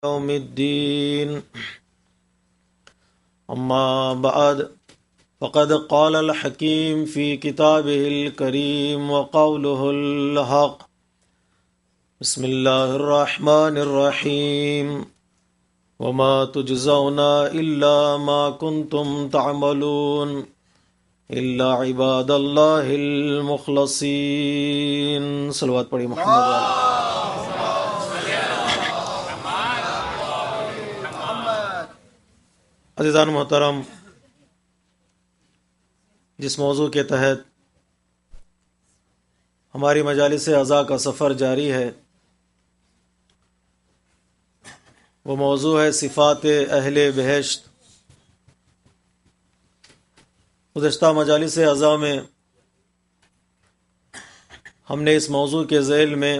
يوم الدين أما بعد فقد قال الحكيم في كتابه الكريم وقوله الحق بسم الله الرحمن الرحيم وما تجزون إلا ما كنتم تعملون إلا عباد الله المخلصين صلوات پڑھی محمد عزیزان محترم، جس موضوع کے تحت ہماری مجالس عزا کا سفر جاری ہے وہ موضوع ہے صفات اہل بہشت۔ گزشتہ مجالس عزا میں ہم نے اس موضوع کے ذیل میں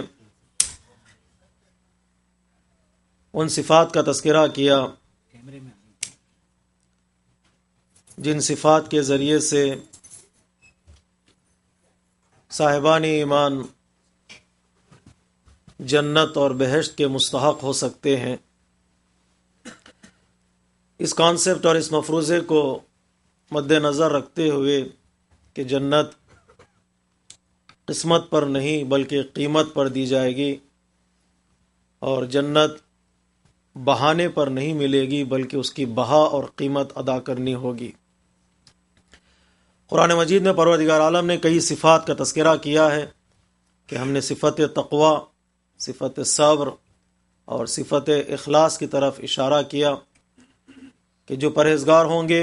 ان صفات کا تذکرہ کیا جن صفات کے ذریعے سے صاحبان ایمان جنت اور بہشت کے مستحق ہو سکتے ہیں۔ اس کانسیپٹ اور اس مفروضے کو مد نظر رکھتے ہوئے کہ جنت قسمت پر نہیں بلکہ قیمت پر دی جائے گی، اور جنت بہانے پر نہیں ملے گی بلکہ اس کی بہا اور قیمت ادا کرنی ہوگی۔ قرآن مجید میں پروردگار عالم نے کئی صفات کا تذکرہ کیا ہے کہ ہم نے صفت تقوی، صفت صبر اور صفت اخلاص کی طرف اشارہ کیا کہ جو پرہیزگار ہوں گے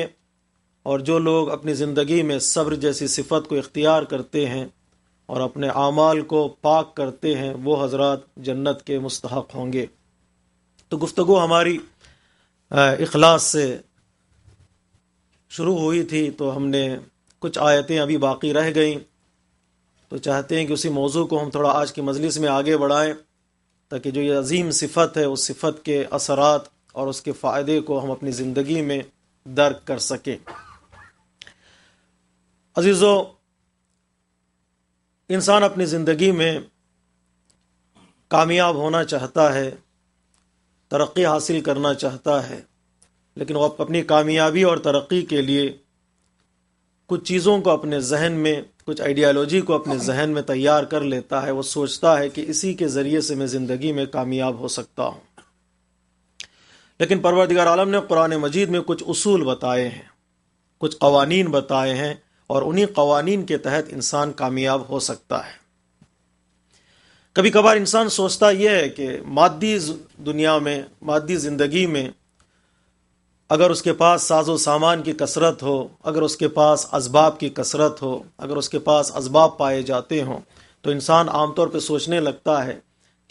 اور جو لوگ اپنی زندگی میں صبر جیسی صفت کو اختیار کرتے ہیں اور اپنے اعمال کو پاک کرتے ہیں، وہ حضرات جنت کے مستحق ہوں گے۔ تو گفتگو ہماری اخلاص سے شروع ہوئی تھی، تو ہم نے کچھ آیتیں ابھی باقی رہ گئیں، تو چاہتے ہیں کہ اسی موضوع کو ہم تھوڑا آج کی مجلس میں آگے بڑھائیں تاکہ جو یہ عظیم صفت ہے اس صفت کے اثرات اور اس کے فائدے کو ہم اپنی زندگی میں درک کر سکیں۔ عزیزو، انسان اپنی زندگی میں کامیاب ہونا چاہتا ہے، ترقی حاصل کرنا چاہتا ہے، لیکن وہ اپنی کامیابی اور ترقی کے لیے کچھ چیزوں کو اپنے ذہن میں، کچھ آئیڈیالوجی کو اپنے ذہن میں تیار کر لیتا ہے۔ وہ سوچتا ہے کہ اسی کے ذریعے سے میں زندگی میں کامیاب ہو سکتا ہوں، لیکن پروردگار عالم نے قرآن مجید میں کچھ اصول بتائے ہیں، کچھ قوانین بتائے ہیں، اور انہی قوانین کے تحت انسان کامیاب ہو سکتا ہے۔ کبھی کبھار انسان سوچتا یہ ہے کہ مادی دنیا میں، مادی زندگی میں اگر اس کے پاس ساز و سامان کی کثرت ہو، اگر اس کے پاس اسباب کی کثرت ہو، اگر اس کے پاس اسباب پائے جاتے ہوں، تو انسان عام طور پہ سوچنے لگتا ہے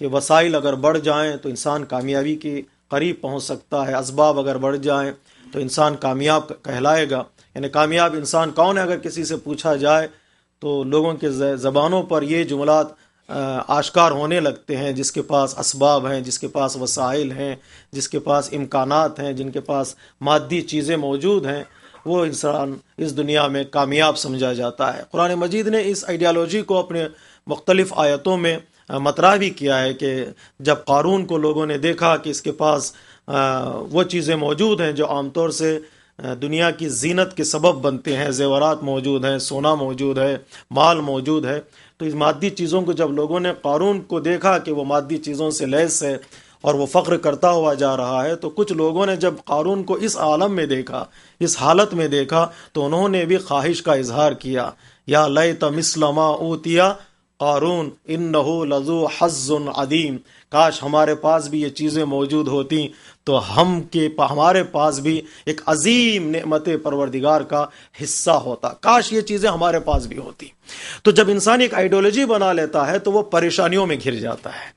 کہ وسائل اگر بڑھ جائیں تو انسان کامیابی کے قریب پہنچ سکتا ہے، اسباب اگر بڑھ جائیں تو انسان کامیاب کہلائے گا۔ یعنی کامیاب انسان کون ہے؟ اگر کسی سے پوچھا جائے تو لوگوں کے زبانوں پر یہ جملات آشکار ہونے لگتے ہیں، جس کے پاس اسباب ہیں، جس کے پاس وسائل ہیں، جس کے پاس امکانات ہیں، جن کے پاس مادی چیزیں موجود ہیں، وہ انسان اس دنیا میں کامیاب سمجھا جاتا ہے۔ قرآن مجید نے اس آئیڈیالوجی کو اپنے مختلف آیتوں میں مطرح بھی کیا ہے کہ جب قارون کو لوگوں نے دیکھا کہ اس کے پاس وہ چیزیں موجود ہیں جو عام طور سے دنیا کی زینت کے سبب بنتے ہیں، زیورات موجود ہیں، سونا موجود ہے، مال موجود ہے، تو اس مادی چیزوں کو جب لوگوں نے قارون کو دیکھا کہ وہ مادی چیزوں سے لیس ہے اور وہ فخر کرتا ہوا جا رہا ہے، تو کچھ لوگوں نے جب قارون کو اس عالم میں دیکھا، اس حالت میں دیکھا، تو انہوں نے بھی خواہش کا اظہار کیا، یا لیت مثل ما اوتی قارون انہ لذو حظ عظیم، کاش ہمارے پاس بھی یہ چیزیں موجود ہوتی تو ہمارے پاس بھی ایک عظیم نعمت پروردگار کا حصہ ہوتا، کاش یہ چیزیں ہمارے پاس بھی ہوتی۔ تو جب انسان ایک آئیڈیالوجی بنا لیتا ہے تو وہ پریشانیوں میں گھر جاتا ہے۔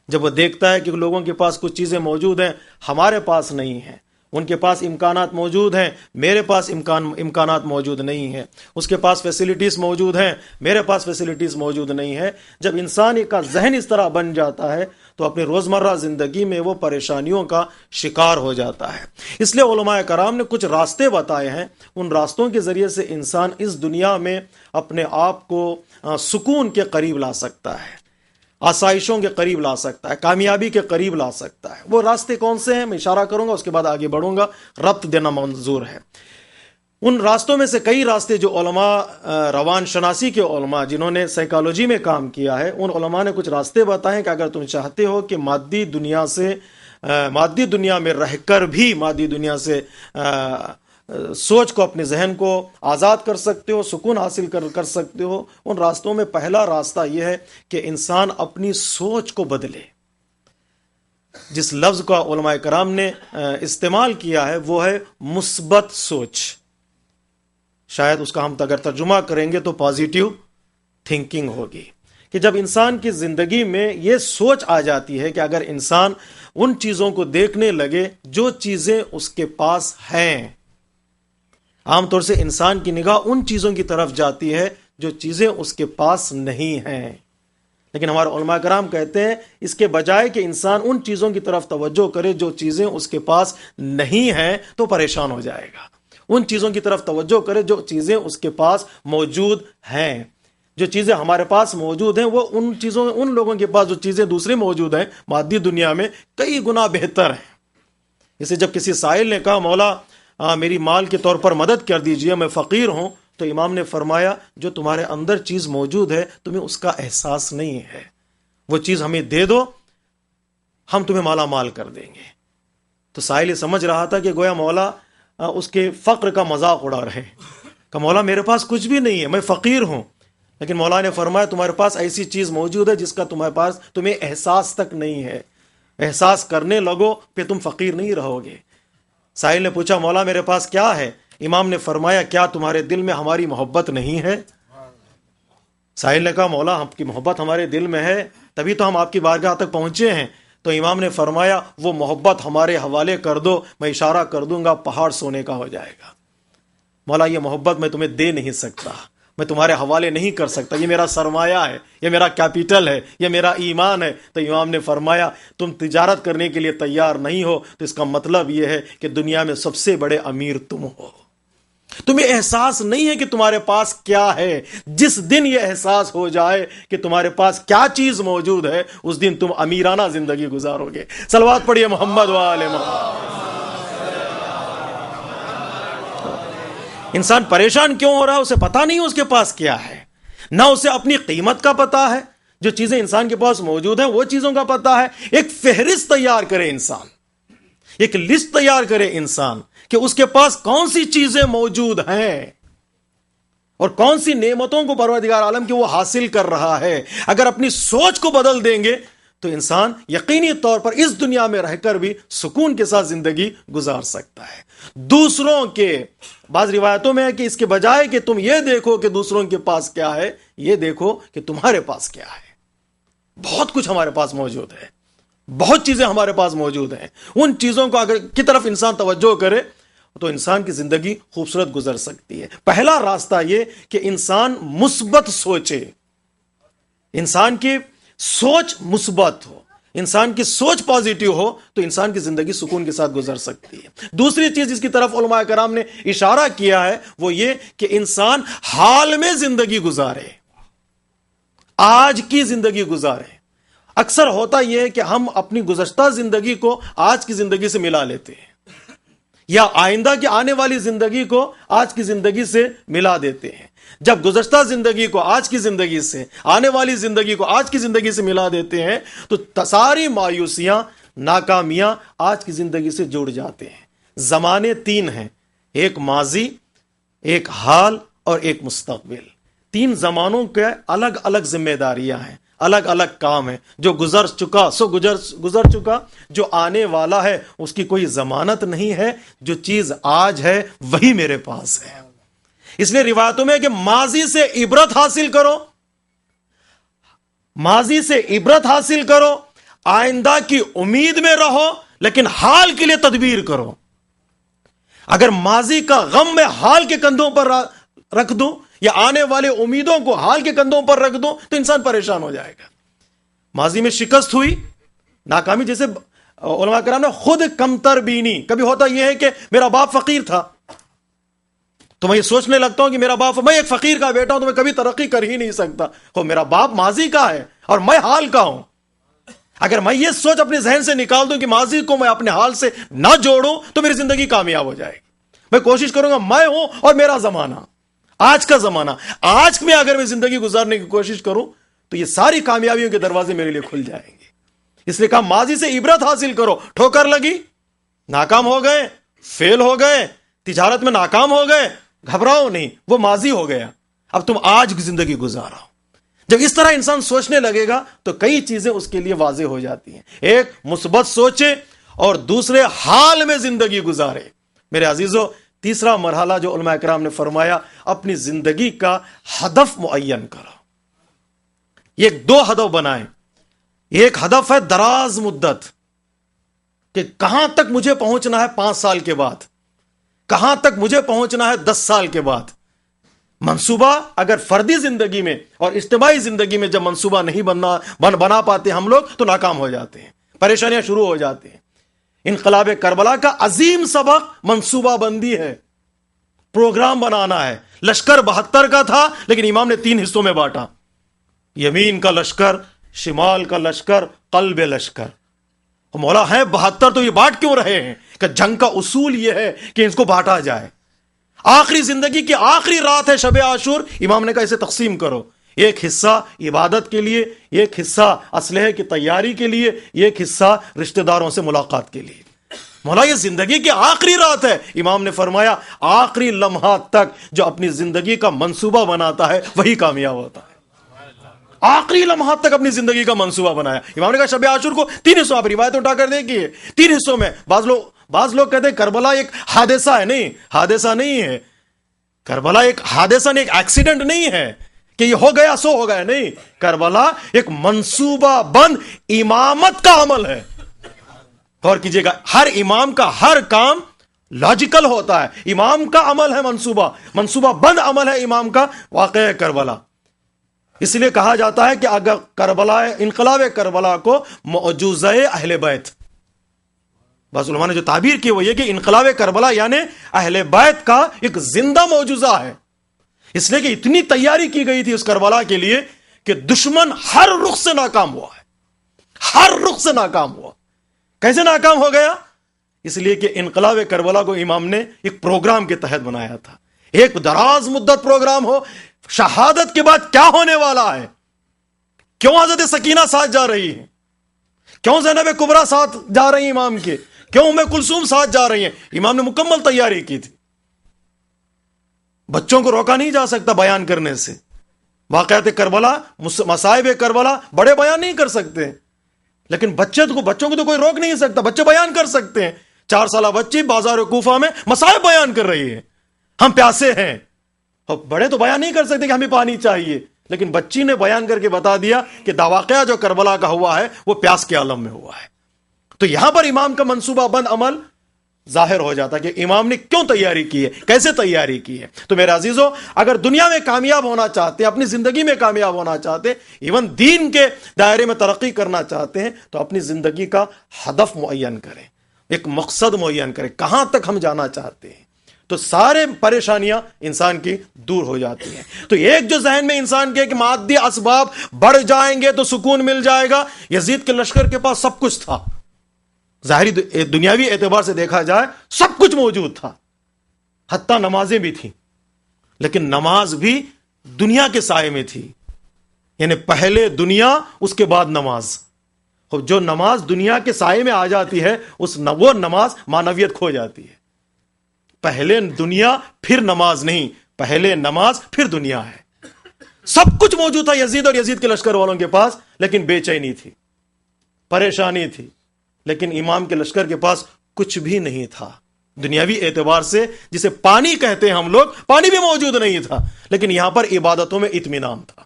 جب وہ دیکھتا ہے کہ لوگوں کے پاس کچھ چیزیں موجود ہیں، ہمارے پاس نہیں ہیں، ان کے پاس امکانات موجود ہیں، میرے پاس امکانات موجود نہیں ہیں، اس کے پاس فیسلٹیز موجود ہیں، میرے پاس فیسلٹیز موجود نہیں ہیں، جب انسان کا ذہن اس طرح بن جاتا ہے تو اپنی روزمرہ زندگی میں وہ پریشانیوں کا شکار ہو جاتا ہے۔ اس لیے علماء کرام نے کچھ راستے بتائے ہیں، ان راستوں کے ذریعے سے انسان اس دنیا میں اپنے آپ کو سکون کے قریب لا سکتا ہے، آسائشوں کے قریب لا سکتا ہے، کامیابی کے قریب لا سکتا ہے۔ وہ راستے کون سے ہیں میں اشارہ کروں گا، اس کے بعد آگے بڑھوں گا، ربط دینا منظور ہے۔ ان راستوں میں سے کئی راستے جو علماء روان شناسی کے علماء جنہوں نے سائیکالوجی میں کام کیا ہے، ان علماء نے کچھ راستے بتائے کہ اگر تم چاہتے ہو کہ مادی دنیا میں رہ کر بھی مادی دنیا سے سوچ کو، اپنے ذہن کو آزاد کر سکتے ہو، سکون حاصل کر سکتے ہو، ان راستوں میں پہلا راستہ یہ ہے کہ انسان اپنی سوچ کو بدلے۔ جس لفظ کا علماء کرام نے استعمال کیا ہے وہ ہے مثبت سوچ، شاید اس کا ہم اگر ترجمہ کریں گے تو پازیٹیو تھنکنگ ہوگی، کہ جب انسان کی زندگی میں یہ سوچ آ جاتی ہے کہ اگر انسان ان چیزوں کو دیکھنے لگے جو چیزیں اس کے پاس ہیں، عام طور سے انسان کی نگاہ ان چیزوں کی طرف جاتی ہے جو چیزیں اس کے پاس نہیں ہیں، لیکن ہمارے علماء کرام کہتے ہیں اس کے بجائے کہ انسان ان چیزوں کی طرف توجہ کرے جو چیزیں اس کے پاس نہیں ہیں تو پریشان ہو جائے گا، ان چیزوں کی طرف توجہ کرے جو چیزیں اس کے پاس موجود ہیں۔ جو چیزیں ہمارے پاس موجود ہیں وہ ان لوگوں کے پاس جو چیزیں دوسری موجود ہیں مادی دنیا میں کئی گنا بہتر ہیں۔ اسے جب کسی سائل نے کہا مولا میری مال کے طور پر مدد کر دیجئے، میں فقیر ہوں، تو امام نے فرمایا جو تمہارے اندر چیز موجود ہے تمہیں اس کا احساس نہیں ہے، وہ چیز ہمیں دے دو، ہم تمہیں مالا مال کر دیں گے۔ تو سائل یہ سمجھ رہا تھا کہ گویا مولا اس کے فقر کا مذاق اڑا رہے، کہ مولا میرے پاس کچھ بھی نہیں ہے، میں فقیر ہوں، لیکن مولا نے فرمایا تمہارے پاس ایسی چیز موجود ہے جس کا تمہیں احساس تک نہیں ہے، احساس کرنے لگو پھر تم فقیر نہیں رہو گے۔ سائل نے پوچھا مولا میرے پاس کیا ہے؟ امام نے فرمایا کیا تمہارے دل میں ہماری محبت نہیں ہے؟ سائل نے کہا مولا آپ کی محبت ہمارے دل میں ہے، تبھی تو ہم آپ کی بارگاہ تک پہنچے ہیں۔ تو امام نے فرمایا وہ محبت ہمارے حوالے کر دو، میں اشارہ کر دوں گا پہاڑ سونے کا ہو جائے گا۔ مولا یہ محبت میں تمہیں دے نہیں سکتا، میں تمہارے حوالے نہیں کر سکتا، یہ میرا سرمایہ ہے، یہ میرا کیپٹل ہے، یہ میرا ایمان ہے۔ تو امام نے فرمایا تم تجارت کرنے کے لیے تیار نہیں ہو تو اس کا مطلب یہ ہے کہ دنیا میں سب سے بڑے امیر تم ہو، تمہیں احساس نہیں ہے کہ تمہارے پاس کیا ہے۔ جس دن یہ احساس ہو جائے کہ تمہارے پاس کیا چیز موجود ہے اس دن تم امیرانہ زندگی گزارو گے۔ صلوات پڑھیے محمد و آل محمد۔ انسان پریشان کیوں ہو رہا ہے؟ اسے پتا نہیں اس کے پاس کیا ہے، نہ اسے اپنی قیمت کا پتا ہے، جو چیزیں انسان کے پاس موجود ہیں وہ چیزوں کا پتا ہے۔ ایک فہرست تیار کرے انسان، ایک لسٹ تیار کرے انسان کہ اس کے پاس کون سی چیزیں موجود ہیں اور کون سی نعمتوں کو پروردگار عالم کی وہ حاصل کر رہا ہے۔ اگر اپنی سوچ کو بدل دیں گے تو انسان یقینی طور پر اس دنیا میں رہ کر بھی سکون کے ساتھ زندگی گزار سکتا ہے۔ دوسروں کے بعض روایتوں میں ہے کہ اس کے بجائے کہ تم یہ دیکھو کہ دوسروں کے پاس کیا ہے، یہ دیکھو کہ تمہارے پاس کیا ہے۔ بہت کچھ ہمارے پاس موجود ہے، بہت چیزیں ہمارے پاس موجود ہیں، ان چیزوں کو اگر کی طرف انسان توجہ کرے تو انسان کی زندگی خوبصورت گزر سکتی ہے۔ پہلا راستہ یہ کہ انسان مثبت سوچے، انسان کی سوچ مثبت ہو، انسان کی سوچ پازیٹیو ہو تو انسان کی زندگی سکون کے ساتھ گزر سکتی ہے۔ دوسری چیز جس کی طرف علماء کرام نے اشارہ کیا ہے وہ یہ کہ انسان حال میں زندگی گزارے، آج کی زندگی گزارے۔ اکثر ہوتا یہ ہے کہ ہم اپنی گزشتہ زندگی کو آج کی زندگی سے ملا لیتے ہیں، یا آئندہ کی آنے والی زندگی کو آج کی زندگی سے ملا دیتے ہیں۔ جب گزشتہ زندگی کو آج کی زندگی سے، آنے والی زندگی کو آج کی زندگی سے ملا دیتے ہیں تو ساری مایوسیاں، ناکامیاں آج کی زندگی سے جڑ جاتے ہیں۔ زمانے تین ہیں، ایک ماضی، ایک حال اور ایک مستقبل۔ تین زمانوں کے الگ الگ ذمہ داریاں ہیں، الگ الگ کام ہیں۔ جو گزر چکا سو گزر چکا، جو آنے والا ہے اس کی کوئی ضمانت نہیں ہے، جو چیز آج ہے وہی میرے پاس ہے۔ اس لیے روایتوں میں کہ ماضی سے عبرت حاصل کرو، ماضی سے عبرت حاصل کرو، آئندہ کی امید میں رہو، لیکن حال کے لیے تدبیر کرو۔ اگر ماضی کا غم میں حال کے کندھوں پر رکھ دوں یا آنے والے امیدوں کو حال کے کندھوں پر رکھ دوں تو انسان پریشان ہو جائے گا۔ ماضی میں شکست ہوئی، ناکامی، جیسے علماء کرام نے خود کمتر بینی، کبھی ہوتا یہ ہے کہ میرا باپ فقیر تھا تو میں یہ سوچنے لگتا ہوں کہ میرا باپ، میں ایک فقیر کا بیٹا ہوں تو میں کبھی ترقی کر ہی نہیں سکتا۔ میرا باپ ماضی کا ہے، اور میں حال کا ہوں. اگر میں یہ سوچ اپنے ذہن سے نکال دوں کہ ماضی کو میں اپنے حال سے نہ جوڑوں تو میری زندگی کامیاب ہو جائے گی. میں کوشش کروں گا میں ہوں اور میرا زمانہ، آج کا زمانہ، آج میں اگر میں زندگی گزارنے کی کوشش کروں تو یہ ساری کامیابیوں کے دروازے میرے لیے کھل جائیں گے. اس لیے کہا ماضی سے عبرت حاصل کرو. ٹھوکر لگی، ناکام ہو گئے، فیل ہو گئے، تجارت میں ناکام ہو گئے، گھبراؤ نہیں، وہ ماضی ہو گیا، اب تم آج کی زندگی گزارو. جب اس طرح انسان سوچنے لگے گا تو کئی چیزیں اس کے لیے واضح ہو جاتی ہیں. ایک، مثبت سوچے اور دوسرے، حال میں زندگی گزارے. میرے عزیزو، تیسرا مرحلہ جو علماء کرام نے فرمایا، اپنی زندگی کا ہدف معین کرو. یہ 2 ہدف بنائیں. ایک ہدف ہے دراز مدت، کہ کہاں تک مجھے پہنچنا ہے 5 سال کے بعد، کہاں تک مجھے پہنچنا ہے 10 سال کے بعد. منصوبہ اگر فردی زندگی میں اور اجتماعی زندگی میں جب منصوبہ نہیں بنا پاتے ہم لوگ تو ناکام ہو جاتے ہیں، پریشانیاں شروع ہو جاتے ہیں. انقلاب کربلا کا عظیم سبق منصوبہ بندی ہے، پروگرام بنانا ہے. لشکر 72 کا تھا لیکن امام نے 3 حصوں میں بانٹا. یمین کا لشکر، شمال کا لشکر، قلب لشکر. مولا ہے 72 تو یہ بانٹ کیوں رہے ہیں؟ کہ جنگ کا اصول یہ ہے کہ اس کو بانٹا جائے. آخری زندگی کی آخری رات ہے شب عاشور، امام نے کہا اسے تقسیم کرو. ایک حصہ عبادت کے لیے، ایک حصہ اسلحے کی تیاری کے لیے، ایک حصہ رشتہ داروں سے ملاقات کے لیے. مولا یہ زندگی کی آخری رات ہے. امام نے فرمایا آخری لمحات تک جو اپنی زندگی کا منصوبہ بناتا ہے وہی کامیاب ہوتا ہے. آخری لمحات تک اپنی زندگی کا منصوبہ بنایا. امام نے کہا شب عاشور کو 3 حصوں، آپ روایت اٹھا کر دیکھیے 3 حصوں میں. بعض لوگ کہتے ہیں کربلا ایک حادثہ ہے. نہیں، حادثہ نہیں ہے. کربلا ایک حادثہ نہیں، ایک ایکسیڈنٹ نہیں ہے کہ یہ ہو گیا سو ہو گیا. نہیں، کربلا ایک منصوبہ بند امامت کا عمل ہے. غور کیجئے گا، ہر امام کا ہر کام لاجیکل ہوتا ہے. امام کا عمل ہے منصوبہ بند عمل ہے امام کا. واقعہ کربلا اس لیے کہا جاتا ہے کہ اگر انقلاب کربلا کو معجزہ اہل بیت، بس علماء نے جو تعبیر کی وہ یہ کہ انقلاب کربلا یعنی اہل بیت کا ایک زندہ معجزہ ہے. اس لیے کہ اتنی تیاری کی گئی تھی اس کربلا کے لیے کہ دشمن ہر رخ سے ناکام ہوا ہے، ہر رخ سے ناکام ہوا. کیسے ناکام ہو گیا؟ اس لیے کہ انقلاب کربلا کو امام نے ایک پروگرام کے تحت بنایا تھا. ایک دراز مدت پروگرام ہو. شہادت کے بعد کیا ہونے والا ہے؟ کیوں حضرت سکینہ ساتھ جا رہی ہے؟ کیوں زینب کبریٰ ساتھ جا رہی ہیں امام کے؟ کیوں ام کلثوم ساتھ جا رہی ہیں؟ امام نے مکمل تیاری کی تھی. بچوں کو روکا نہیں جا سکتا بیان کرنے سے. واقعات کربلا، مصائب کربلا بڑے بیان نہیں کر سکتے، لیکن بچوں کو تو کوئی روک نہیں سکتا. بچے بیان کر سکتے ہیں. 4 سالہ بچی بازار کوفہ میں مصائب بیان کر رہی ہے، ہم پیاسے ہیں. اور بڑے تو بیان نہیں کر سکتے کہ ہمیں پانی چاہیے، لیکن بچی نے بیان کر کے بتا دیا کہ واقعہ جو کربلا کا ہوا ہے وہ پیاس کے عالم میں ہوا ہے. تو یہاں پر امام کا منصوبہ بند عمل ظاہر ہو جاتا کہ امام نے کیوں تیاری کی ہے، کیسے تیاری کی ہے. تو میرے عزیزو، اگر دنیا میں کامیاب ہونا چاہتے ہیں، اپنی زندگی میں کامیاب ہونا چاہتے ہیں، ایون دین کے دائرے میں ترقی کرنا چاہتے ہیں، تو اپنی زندگی کا ہدف معین کریں، ایک مقصد معین کریں، کہاں تک ہم جانا چاہتے ہیں. تو سارے پریشانیاں انسان کی دور ہو جاتی ہیں. تو ایک جو ذہن میں انسان کے کہ مادی اسباب بڑھ جائیں گے تو سکون مل جائے گا. یزید کے لشکر کے پاس سب کچھ تھا، ظاہری دنیاوی اعتبار سے دیکھا جائے سب کچھ موجود تھا، حتیٰ نمازیں بھی تھیں، لیکن نماز بھی دنیا کے سائے میں تھی. یعنی پہلے دنیا اس کے بعد نماز. جو نماز دنیا کے سائے میں آ جاتی ہے وہ نماز معنویت کھو جاتی ہے. پہلے دنیا پھر نماز نہیں، پہلے نماز پھر دنیا ہے. سب کچھ موجود تھا یزید اور یزید کے لشکر والوں کے پاس، لیکن بے چینی تھی، پریشانی تھی. لیکن امام کے لشکر کے پاس کچھ بھی نہیں تھا دنیاوی اعتبار سے. جسے پانی کہتے ہیں ہم لوگ، پانی بھی موجود نہیں تھا، لیکن یہاں پر عبادتوں میں اطمینان تھا.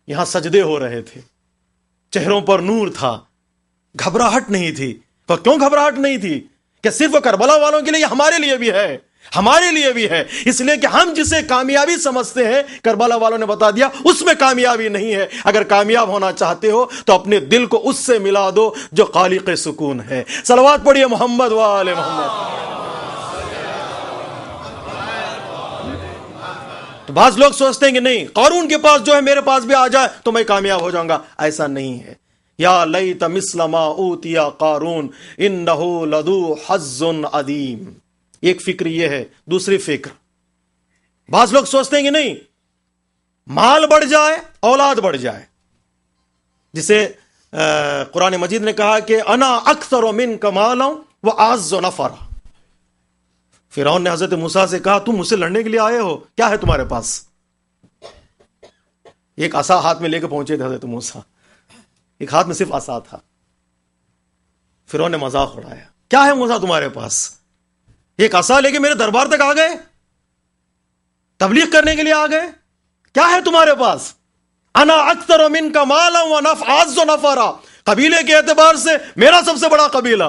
یہاں سجدے ہو رہے تھے، چہروں پر نور تھا، گھبراہٹ نہیں تھی. تو کیوں گھبراہٹ نہیں تھی؟ کہ صرف وہ کربلا والوں کے لیے، ہمارے لیے بھی ہے، ہمارے لیے بھی ہے. اس لیے کہ ہم جسے کامیابی سمجھتے ہیں کربلا والوں نے بتا دیا اس میں کامیابی نہیں ہے. اگر کامیاب ہونا چاہتے ہو تو اپنے دل کو اس سے ملا دو جو خالق سکون ہے. صلوات پڑھیے محمد و آل محمد. تو بعض لوگ سوچتے ہیں کہ نہیں، قارون کے پاس جو ہے میرے پاس بھی آ جائے تو میں کامیاب ہو جاؤں گا. ایسا نہیں ہے. یا لیت مثل ما اوتی قارون انہ لذو حظ عظیم. ایک فکر یہ ہے. دوسری فکر، بعض لوگ سوچتے ہیں کہ نہیں، مال بڑھ جائے، اولاد بڑھ جائے، جسے قرآن مجید نے کہا کہ انا اکثر منک مالا واعز نفرا. فرعون نے حضرت موسیٰ سے کہا تم مجھ سے لڑنے کے لیے آئے ہو، کیا ہے تمہارے پاس؟ ایک عصا ہاتھ میں لے کے پہنچے تھے حضرت موسیٰ، ایک ہاتھ میں صرف عصا تھا. فرعون نے مذاق اڑایا، کیا ہے موسیٰ تمہارے پاس؟ ایک عصا لے کے میرے دربار تک آ گئے، تبلیغ کرنے کے لیے آ گئے، کیا ہے تمہارے پاس؟ انا اکثر منک مالا واعز نفرا. قبیلے کے اعتبار سے میرا سب سے بڑا قبیلہ،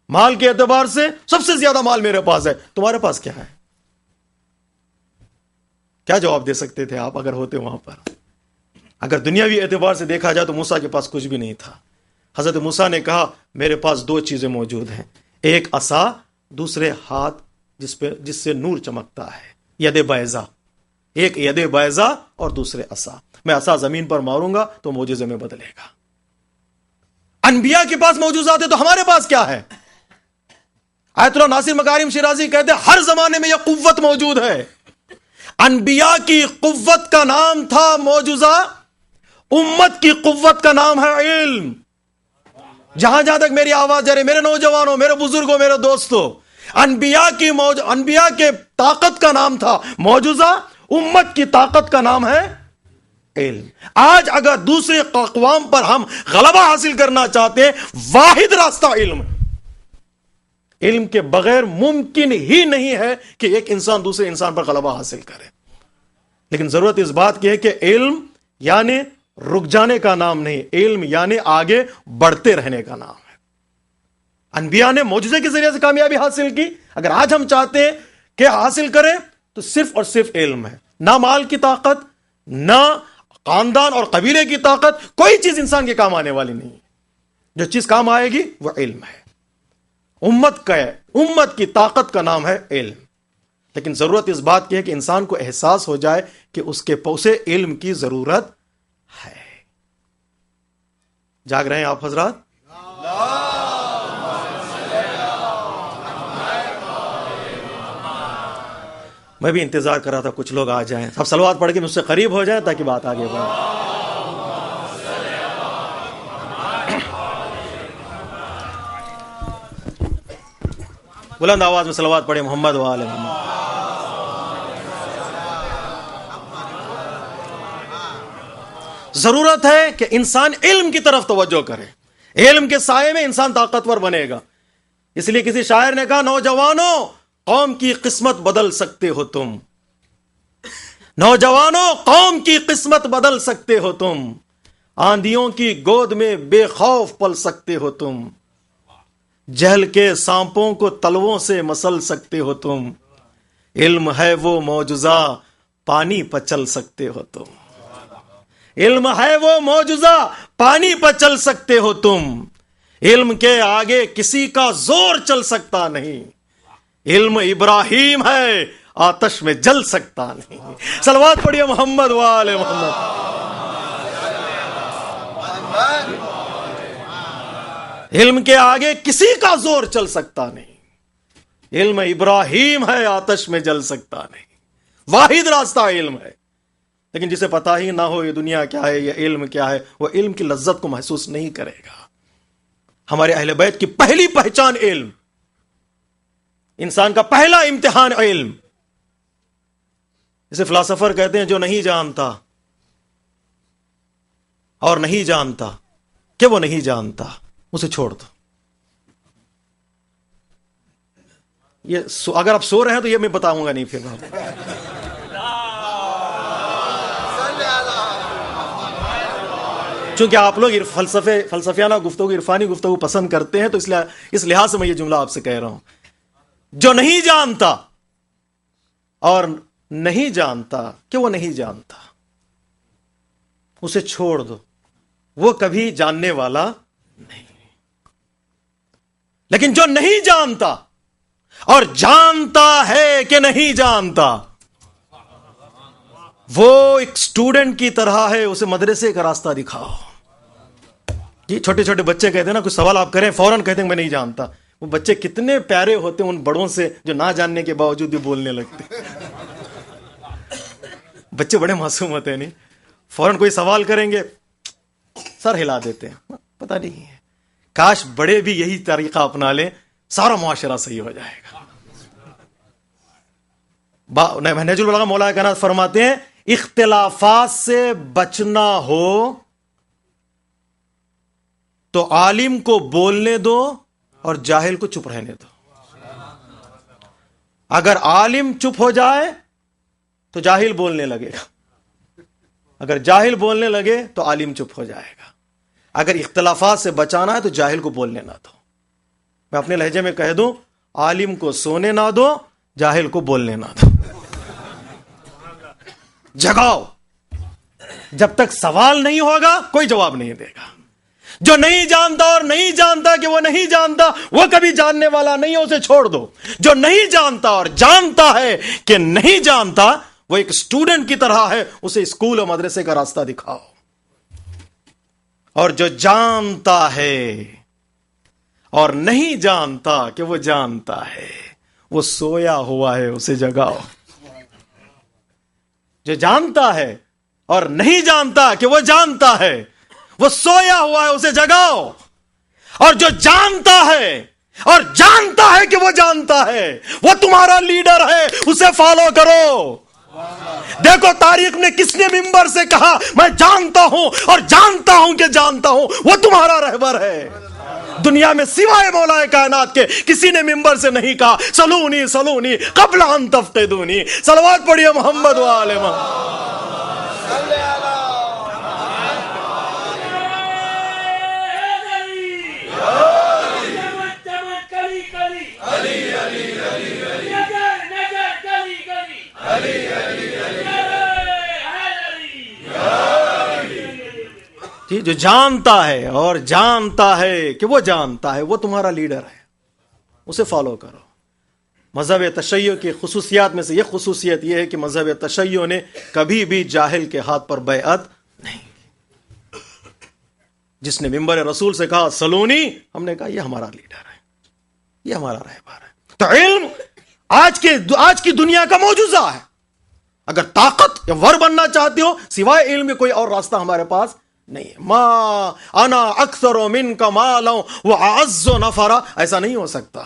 مال کے اعتبار سے سب سے زیادہ مال میرے پاس ہے، تمہارے پاس کیا ہے؟ کیا جواب دے سکتے تھے آپ اگر ہوتے وہاں پر؟ اگر دنیاوی اعتبار سے دیکھا جائے تو موسیٰ کے پاس کچھ بھی نہیں تھا. حضرت موسیٰ نے کہا میرے پاس دو چیزیں موجود ہیں، ایک عصا، دوسرے ہاتھ جس سے نور چمکتا ہے، ید بیضا. ایک ید بیضا اور دوسرے عصا. میں عصا زمین پر ماروں گا تو معجزے میں بدلے گا. انبیاء کے پاس معجزات ہے تو ہمارے پاس کیا ہے؟ آیت اللہ ناصر مکارم شیرازی کہتے ہیں ہر زمانے میں یہ قوت موجود ہے. انبیاء کی قوت کا نام تھا معجزہ، امت کی قوت کا نام ہے علم. جہاں تک میری آواز جا رہی، میرے نوجوانوں، میرے بزرگوں، میرے دوستوں، انبیاء کے طاقت کا نام تھا معجزہ، امت کی طاقت کا نام ہے علم. آج اگر دوسرے اقوام پر ہم غلبہ حاصل کرنا چاہتے ہیں، واحد راستہ علم ہے. علم کے بغیر ممکن ہی نہیں ہے کہ ایک انسان دوسرے انسان پر غلبہ حاصل کرے. لیکن ضرورت اس بات کی ہے کہ علم یعنی رک جانے کا نام نہیں، علم یعنی آگے بڑھتے رہنے کا نام ہے. انبیاء نے معجزے کے ذریعے سے کامیابی حاصل کی. اگر آج ہم چاہتے ہیں کہ حاصل کریں تو صرف اور صرف علم ہے. نہ مال کی طاقت، نہ خاندان اور قبیلے کی طاقت، کوئی چیز انسان کے کام آنے والی نہیں. جو چیز کام آئے گی وہ علم ہے. امت کی طاقت کا نام ہے علم. لیکن ضرورت اس بات کی ہے کہ انسان کو احساس ہو جائے کہ اس کے اسے علم کی ضرورت ہے. جاگ رہے ہیں آپ حضرات؟ میں بھی انتظار کر رہا تھا کچھ لوگ آ جائیں، سب صلوات پڑھ کے مجھ سے قریب ہو جائیں تاکہ بات آگے بڑھے. بلند آواز میں صلوات پڑھے محمد و آل محمد. ضرورت ہے کہ انسان علم کی طرف توجہ کرے. علم کے سائے میں انسان طاقتور بنے گا. اس لیے کسی شاعر نے کہا نوجوانوں قوم کی قسمت بدل سکتے ہو تم، نوجوانوں قوم کی قسمت بدل سکتے ہو تم، آندھیوں کی گود میں بے خوف پل سکتے ہو تم، جہل کے سانپوں کو تلووں سے مسل سکتے ہو تم، علم ہے وہ معجزہ پانی پر چل سکتے ہو تم، علم ہے وہ معجزہ پانی پر چل سکتے ہو تم، علم کے آگے کسی کا زور چل سکتا نہیں، علم ابراہیم ہے آتش میں جل سکتا نہیں. صلوات پڑھیے محمد و آل محمد. علم کے آگے کسی کا زور چل سکتا نہیں، علم ابراہیم ہے آتش میں جل سکتا نہیں. واحد راستہ علم ہے. لیکن جسے پتا ہی نہ ہو یہ دنیا کیا ہے، یہ علم کیا ہے، وہ علم کی لذت کو محسوس نہیں کرے گا. ہمارے اہل بیت کی پہلی پہچان علم، انسان کا پہلا امتحان علم. اسے فلاسفر کہتے ہیں جو نہیں جانتا اور نہیں جانتا کہ وہ نہیں جانتا، اسے چھوڑ دو. یہ اگر آپ سو رہے ہیں تو یہ میں بتاؤں گا نہیں پھر آپ. چونکہ آپ لوگ فلسفیانہ گفتگو، عرفانی گفتگو پسند کرتے ہیں تو اس لحاظ سے میں یہ جملہ آپ سے کہہ رہا ہوں. جو نہیں جانتا اور نہیں جانتا کہ وہ نہیں جانتا، اسے چھوڑ دو، وہ کبھی جاننے والا نہیں. لیکن جو نہیں جانتا اور جانتا ہے کہ نہیں جانتا، وہ ایک اسٹوڈنٹ کی طرح ہے، اسے مدرسے کا راستہ دکھاؤ. جی چھوٹے چھوٹے بچے کہتے ہیں نا، کوئی سوال آپ کریں فوراً کہتے ہیں میں نہیں جانتا. وہ بچے کتنے پیارے ہوتے ہیں ان بڑوں سے جو نہ جاننے کے باوجود بھی بولنے لگتے. بچے بڑے معصوم ہوتے ہیں، نہیں فوراً کوئی سوال کریں گے سر ہلا دیتے ہیں، پتہ نہیں ہے. کاش بڑے بھی یہی طریقہ اپنا لیں، سارا معاشرہ صحیح ہو جائے گا. نہج البلاغہ مولا کائنات فرماتے ہیں اختلافات سے بچنا ہو تو عالم کو بولنے دو اور جاہل کو چپ رہنے دو. اگر عالم چپ ہو جائے تو جاہل بولنے لگے گا، اگر جاہل بولنے لگے تو عالم چپ ہو جائے گا. اگر اختلافات سے بچانا ہے تو جاہل کو بولنے نہ دو. میں اپنے لہجے میں کہہ دوں، عالم کو سونے نہ دو، جاہل کو بولنے نہ دو. جگاؤ. جب تک سوال نہیں ہوگا کوئی جواب نہیں دے گا. جو نہیں جانتا اور نہیں جانتا کہ وہ نہیں جانتا، وہ کبھی جاننے والا نہیں ہے، اسے چھوڑ دو. جو نہیں جانتا اور جانتا ہے کہ نہیں جانتا، وہ ایک اسٹوڈنٹ کی طرح ہے، اسے اسکول اور مدرسے کا راستہ دکھاؤ. اور جو جانتا ہے اور نہیں جانتا کہ وہ جانتا ہے، وہ سویا ہوا ہے، اسے جگاؤ. جو جانتا ہے اور نہیں جانتا کہ وہ جانتا ہے، وہ سویا ہوا ہے، اسے جگاؤ. اور جو جانتا ہے اور جانتا ہے کہ وہ جانتا ہے، وہ تمہارا لیڈر ہے، اسے فالو کرو. دیکھو تاریخ نے کس نے ممبر سے کہا میں جانتا ہوں اور جانتا ہوں کہ جانتا ہوں، وہ تمہارا رہبر ہے. دنیا میں سوائے مولا کائنات کے کسی نے ممبر سے نہیں کہا سلونی سلونی قبل ان تفتدونی. صلوات پڑھیے محمد و آل محمد. جی جو جانتا ہے اور جانتا ہے کہ وہ جانتا ہے، وہ تمہارا لیڈر ہے، اسے فالو کرو. مذہب تشیع کی خصوصیات میں سے یہ خصوصیت یہ ہے کہ مذہب تشیع نے کبھی بھی جاہل کے ہاتھ پر بیعت نہیں کی. جس نے ممبر رسول سے کہا سلونی، ہم نے کہا یہ ہمارا لیڈر ہے، یہ ہمارا رہبر ہے. تو علم آج کی دنیا کا معجزہ ہے. اگر طاقت یا ور بننا چاہتے ہو، سوائے علم کے کوئی اور راستہ ہمارے پاس نہیں ہے. ما انا اکثر منک مالا واعز نفرا، ایسا نہیں ہو سکتا.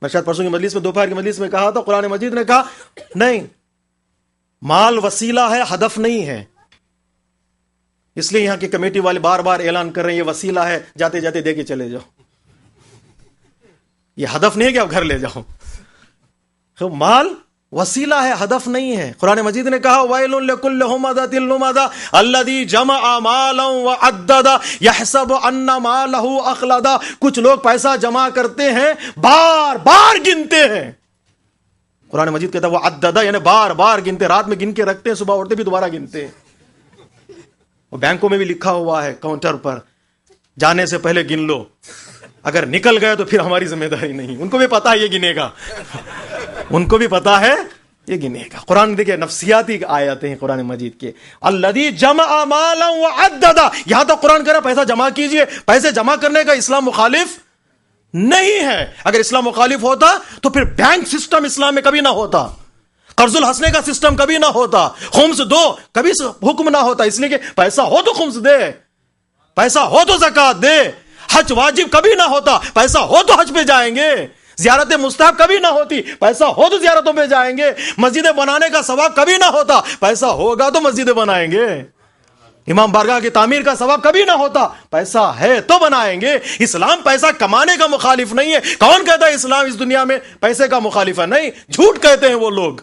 میں شاید پرسوں کی مجلس میں، دوپہر کی مجلس میں کہا تھا، قرآن مجید نے کہا نہیں، مال وسیلہ ہے، ہدف نہیں ہے. اس لیے یہاں کی کمیٹی والے بار بار اعلان کر رہے ہیں یہ وسیلہ ہے، جاتے جاتے دے کے چلے جاؤ. یہ ہدف نہیں ہے کہ آپ گھر لے جاؤ. مال وسیلہ ہے، ہدف نہیں ہے. قرآن مجید نے کہا وَيْلٌ لِكُلِّ هُمَزَةٍ لُمَزَةٍ الَّذِي جَمَعَ مَالًا وَعَدَّدَ يَحْسَبُ أَنَّ مَالَهُ أَخْلَدَ. کچھ لوگ پیسہ جمع کرتے ہیں، بار بار گنتے ہیں. قرآن مجید کہتا ہے وَعَدَّدَ یعنی بار بار گنتے، رات میں گن کے رکھتے ہیں، صبح اٹھتے بھی دوبارہ گنتے ہیں. اور بینکوں میں بھی لکھا ہوا ہے کاؤنٹر پر، جانے سے پہلے گن لو، اگر نکل گئے تو پھر ہماری ذمہ داری نہیں. ان کو بھی پتا ہے یہ گنے گا، ان کو بھی پتا ہے یہ گنے گا. قرآن دیکھیں نفسیاتی آیتیں ہیں قرآن مجید کے. الذی جمع مالا وعدد، یہاں تو قرآن کہہ رہا ہے پیسہ جمع کیجئے. پیسے جمع کرنے کا اسلام مخالف نہیں ہے. اگر اسلام مخالف ہوتا تو پھر بینک سسٹم اسلام میں کبھی نہ ہوتا، قرض الحسنے کا سسٹم کبھی نہ ہوتا، خمس دو کبھی حکم نہ ہوتا. اس لیے کہ پیسہ ہو تو خمس دے، پیسہ ہو تو زکات دے. حج واجب کبھی نہ ہوتا، پیسہ ہو تو حج پہ جائیں گے. زیارت مستحب کبھی نہ ہوتی، پیسہ ہو تو زیارتوں پہ جائیں گے. مسجدیں بنانے کا ثواب کبھی نہ ہوتا، پیسہ ہوگا تو مسجدیں بنائیں گے. امام بارگاہ کی تعمیر کا ثواب کبھی نہ ہوتا، پیسہ ہے تو بنائیں گے. اسلام پیسہ کمانے کا مخالف نہیں ہے. کون کہتا ہے اسلام اس دنیا میں پیسے کا مخالف ہے؟ نہیں، جھوٹ کہتے ہیں وہ لوگ.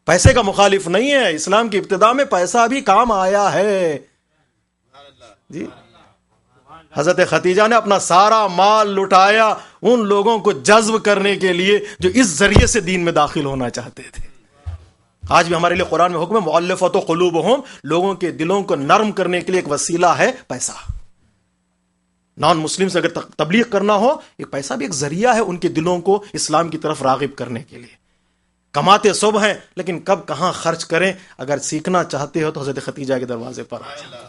پیسے کا مخالف نہیں ہے. اسلام کی ابتدا میں پیسہ بھی کام آیا ہے. جی حضرت خدیجہ نے اپنا سارا مال لٹایا ان لوگوں کو جذب کرنے کے لیے جو اس ذریعے سے دین میں داخل ہونا چاہتے تھے. آج بھی ہمارے لیے قرآن میں حکم ہے مؤلفۃ قلوبہم، لوگوں کے دلوں کو نرم کرنے کے لیے ایک وسیلہ ہے پیسہ. نان مسلم سے اگر تبلیغ کرنا ہو، ایک پیسہ بھی ایک ذریعہ ہے ان کے دلوں کو اسلام کی طرف راغب کرنے کے لیے. کماتے صبح ہیں لیکن کب کہاں خرچ کریں، اگر سیکھنا چاہتے ہو تو حضرت خدیجہ کے دروازے پر آ جائیں۔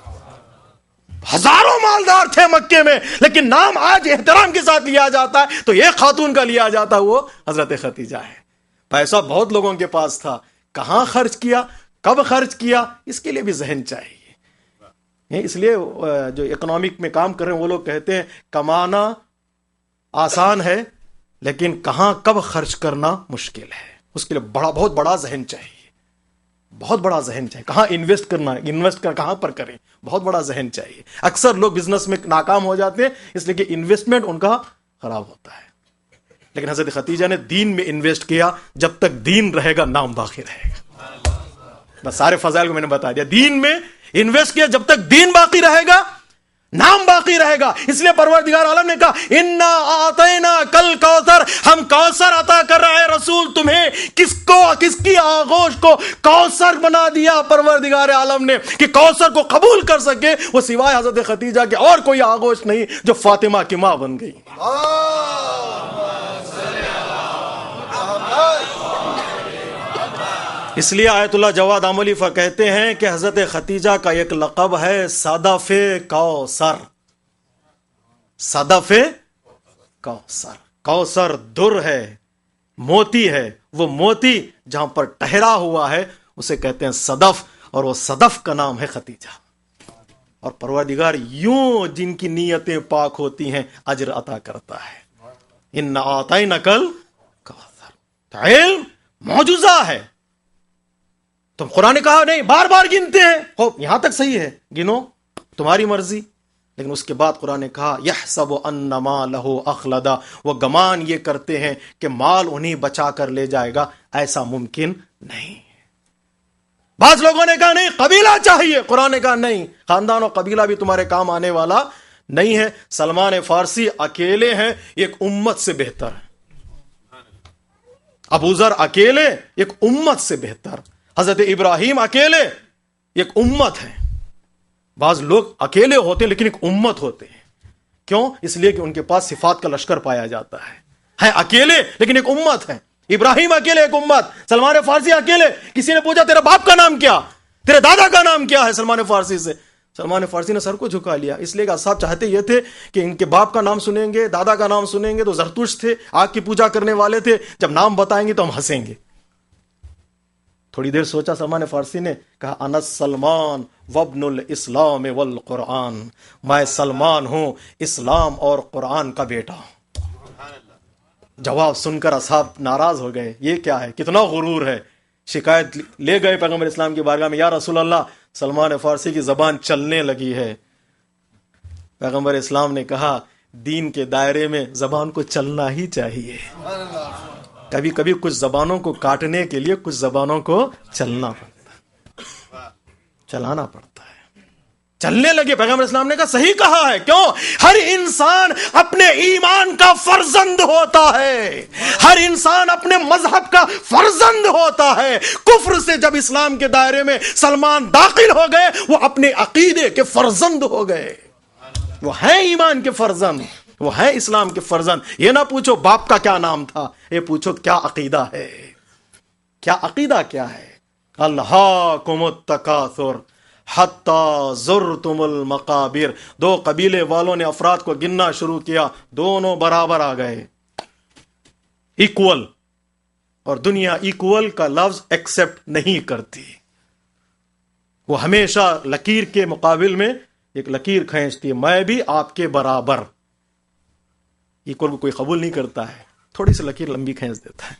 ہزاروں مالدار تھے مکے میں، لیکن نام آج احترام کے ساتھ لیا جاتا ہے تو ایک خاتون کا لیا جاتا ہے، وہ حضرت خدیجہ ہے۔ پیسہ بہت لوگوں کے پاس تھا، کہاں خرچ کیا، کب خرچ کیا، اس کے لیے بھی ذہن چاہیے۔ اس لیے جو اکنامک میں کام کر رہے ہیں وہ لوگ کہتے ہیں کمانا آسان ہے لیکن کہاں کب خرچ کرنا مشکل ہے، اس کے لیے بہت بڑا ذہن چاہیے، بہت بڑا ذہن چاہیے۔ کہاں انویسٹ کرنا ہے، انویسٹ کہاں پر کریں، بہت بڑا ذہن چاہیے۔ اکثر لوگ بزنس میں ناکام ہو جاتے ہیں اس لیے کہ انویسٹمنٹ ان کا خراب ہوتا ہے، لیکن حضرت خدیجہ نے دین میں انویسٹ کیا، جب تک دین رہے گا نام باقی رہے گا۔ بس سارے فضائل کو میں نے بتا دیا، دین میں انویسٹ کیا، جب تک دین باقی رہے گا نام باقی رہے گا۔ اس لیے پروردگار عالم نے کہا انا اعطینا کل کوثر، ہم کوثر عطا کر رہے ہیں رسول تمہیں۔ کس کی آغوش کو کوثر بنا دیا پروردگار عالم نے کہ کوثر کو قبول کر سکے، وہ سوائے حضرت خدیجہ کے اور کوئی آغوش نہیں، جو فاطمہ کی ماں بن گئی۔ اس لیے آیت اللہ جواد عملیفہ کہتے ہیں کہ حضرت خدیجہ کا ایک لقب ہے صدف کوثر۔ صدف کوثر، کوثر در ہے، موتی ہے، وہ موتی جہاں پر ٹھہرا ہوا ہے اسے کہتے ہیں صدف، اور وہ صدف کا نام ہے خدیجہ۔ اور پروردگار یوں جن کی نیتیں پاک ہوتی ہیں اجر عطا کرتا ہے۔ انا اعطیناک الکوثر، علم معجزہ ہے۔ تم قرآن نے کہا نہیں، بار بار گنتے ہیں، ہو یہاں تک صحیح ہے، گنو تمہاری مرضی، لیکن اس کے بعد قرآن نے کہا یحسب ان مالہ اخلدا، وہ گمان یہ کرتے ہیں کہ مال انہیں بچا کر لے جائے گا، ایسا ممکن نہیں۔ بعض لوگوں نے کہا نہیں قبیلہ چاہیے، قرآن نے کہا نہیں، خاندان و قبیلہ بھی تمہارے کام آنے والا نہیں ہے۔ سلمان فارسی اکیلے ہیں، ایک امت سے بہتر ہے۔ ابو ذر اکیلے، ایک امت سے بہتر۔ حضرت ابراہیم اکیلے، ایک امت ہے۔ بعض لوگ اکیلے ہوتے ہیں لیکن ایک امت ہوتے ہیں، کیوں؟ اس لیے کہ ان کے پاس صفات کا لشکر پایا جاتا ہے اکیلے لیکن ایک امت ہے۔ ابراہیم اکیلے، ایک امت۔ سلمان فارسی اکیلے، کسی نے پوچھا تیرے باپ کا نام کیا، تیرے دادا کا نام کیا ہے سلمان فارسی سے، سلمان فارسی نے سر کو جھکا لیا، اس لیے کہ اصحاب چاہتے یہ تھے کہ ان کے باپ کا نام سنیں گے، دادا کا نام سنیں گے تو زرتوش تھے، آگ کی پوجا کرنے والے تھے، جب نام بتائیں گے تو ہم ہنسیں گے۔ تھوڑی دیر سوچا سلمان فارسی نے، کہا انا سلمان وابن الاسلام والقرآن، میں سلمان ہوں، اسلام اور قرآن کا بیٹا ہوں۔ جواب سن کر اصحاب ناراض ہو گئے، یہ کیا ہے، کتنا غرور ہے۔ شکایت لے گئے پیغمبر اسلام کی بارگاہ میں، یا رسول اللہ سلمان فارسی کی زبان چلنے لگی ہے۔ پیغمبر اسلام نے کہا دین کے دائرے میں زبان کو چلنا ہی چاہیے، کبھی کبھی کچھ زبانوں کو کاٹنے کے لیے کچھ زبانوں کو چلنا پڑتا ہے، چلانا پڑتا ہے۔ چلنے لگے، پیغمبر اسلام نے کہا صحیح کہا ہے، کیوں؟ ہر انسان اپنے ایمان کا فرزند ہوتا ہے، ہر انسان اپنے مذہب کا فرزند ہوتا ہے۔ کفر سے جب اسلام کے دائرے میں سلمان داخل ہو گئے، وہ اپنے عقیدے کے فرزند ہو گئے، وہ ہیں ایمان کے فرزند، وہ ہے اسلام کے فرزند۔ یہ نہ پوچھو باپ کا کیا نام تھا، یہ پوچھو کیا عقیدہ ہے، کیا عقیدہ کیا ہے۔ الہاکم التکاثر حتی زرتم المقابر، دو قبیلے والوں نے افراد کو گننا شروع کیا، دونوں برابر آ گئے، ایکول، اور دنیا ایکول کا لفظ ایکسپٹ نہیں کرتی، وہ ہمیشہ لکیر کے مقابل میں ایک لکیر کھینچتی ہے، میں بھی آپ کے برابر۔ ایکول کو کوئی قبول نہیں کرتا ہے، تھوڑی سی لکیر لمبی کھینچ دیتا ہے،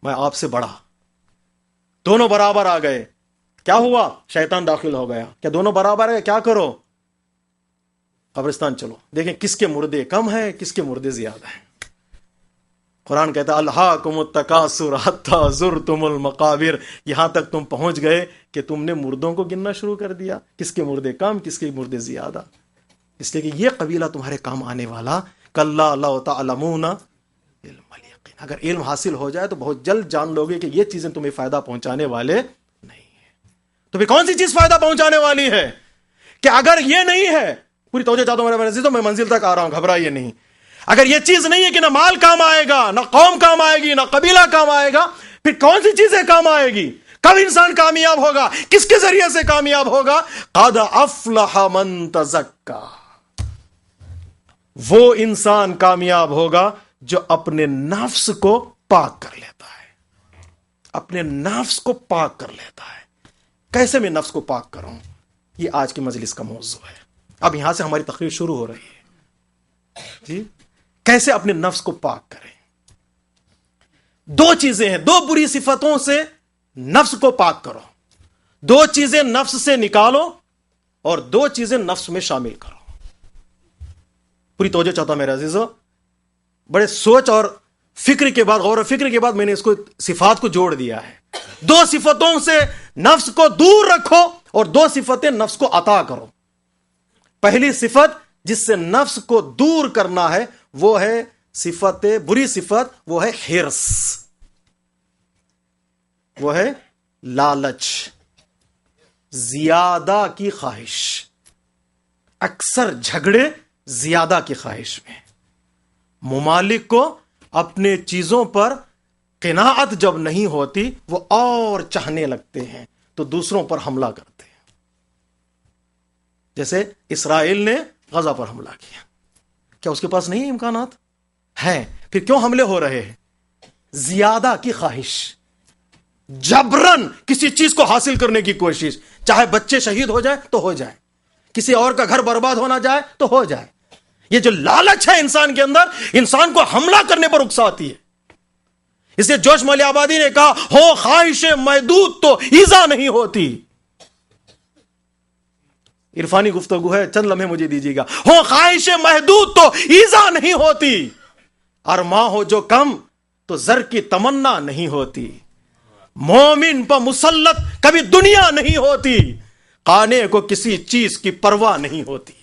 میں آپ سے بڑا۔ دونوں برابر آ گئے، کیا ہوا؟ شیطان داخل ہو گیا، کیا دونوں برابر ہے؟ کیا کرو؟ قبرستان چلو، دیکھیں کس کے مردے کم ہیں، کس کے مردے زیادہ ہیں۔ قرآن کہتا ہے الہاکم التکاثر حتی زرتم المقابر، یہاں تک تم پہنچ گئے کہ تم نے مردوں کو گننا شروع کر دیا، کس کے مردے کم، کس کے مردے زیادہ۔ اس لیے کہ یہ قبیلہ تمہارے کام آنے والا کلا لو تعلمون علم الیقین، اگر علم حاصل ہو جائے تو بہت جلد جان لوگے کہ یہ چیزیں تمہیں فائدہ پہنچانے والے نہیں ہیں۔ تو پھر کون سی چیز فائدہ پہنچانے والی ہے؟ کہ اگر یہ نہیں ہے، پوری توجہ چاہتا ہوں میرے عزیزوں، میں منزل تک آ رہا ہوں، گھبرائیے نہیں۔ اگر یہ چیز نہیں ہے کہ نہ مال کام آئے گا، نہ قوم کام آئے گی، نہ قبیلہ کام آئے گا، پھر کون سی چیزیں کام آئے گی؟ کب انسان کامیاب ہوگا؟ کس کے ذریعے سے کامیاب ہوگا؟ قد افلح من تزکا، وہ انسان کامیاب ہوگا جو اپنے نفس کو پاک کر لیتا ہے، اپنے نفس کو پاک کر لیتا ہے۔ کیسے میں نفس کو پاک کروں؟ یہ آج کی مجلس کا موضوع ہے۔ اب یہاں سے ہماری تقریر شروع ہو رہی ہے جی، کیسے اپنے نفس کو پاک کریں؟ دو چیزیں ہیں، دو بری صفتوں سے نفس کو پاک کرو، دو چیزیں نفس سے نکالو اور دو چیزیں نفس میں شامل کرو۔ پوری توجہ چاہتا ہوں میرے عزیزو، بڑے سوچ اور فکر کے بعد، غور و فکر کے بعد میں نے اس کو صفات کو جوڑ دیا ہے۔ دو صفتوں سے نفس کو دور رکھو اور دو صفتیں نفس کو عطا کرو۔ پہلی صفت جس سے نفس کو دور کرنا ہے وہ ہے صفت، بری صفت، وہ ہے حرص، وہ ہے لالچ، زیادہ کی خواہش۔ اکثر جھگڑے زیادہ کی خواہش میں۔ ممالک کو اپنے چیزوں پر قناعت جب نہیں ہوتی وہ اور چاہنے لگتے ہیں تو دوسروں پر حملہ کرتے ہیں۔ جیسے اسرائیل نے غزہ پر حملہ کیا، کیا اس کے پاس نہیں امکانات ہیں؟ پھر کیوں حملے ہو رہے ہیں؟ زیادہ کی خواہش، جبرن کسی چیز کو حاصل کرنے کی کوشش، چاہے بچے شہید ہو جائے تو ہو جائے، کسی اور کا گھر برباد ہونا جائے تو ہو جائے۔ یہ جو لالچ ہے انسان کے اندر، انسان کو حملہ کرنے پر اکساتی ہے۔ اس لیے جوش مالی آبادی نے کہا، ہو خواہش محدود تو ایذا نہیں ہوتی۔ عرفانی گفتگو ہے، چند لمحے مجھے دیجیے گا۔ ہو خواہش محدود تو ایذا نہیں ہوتی، ارماں ہو جو کم تو زر کی تمنا نہیں ہوتی، مومن پر مسلط کبھی دنیا نہیں ہوتی، قانے کو کسی چیز کی پرواہ نہیں ہوتی،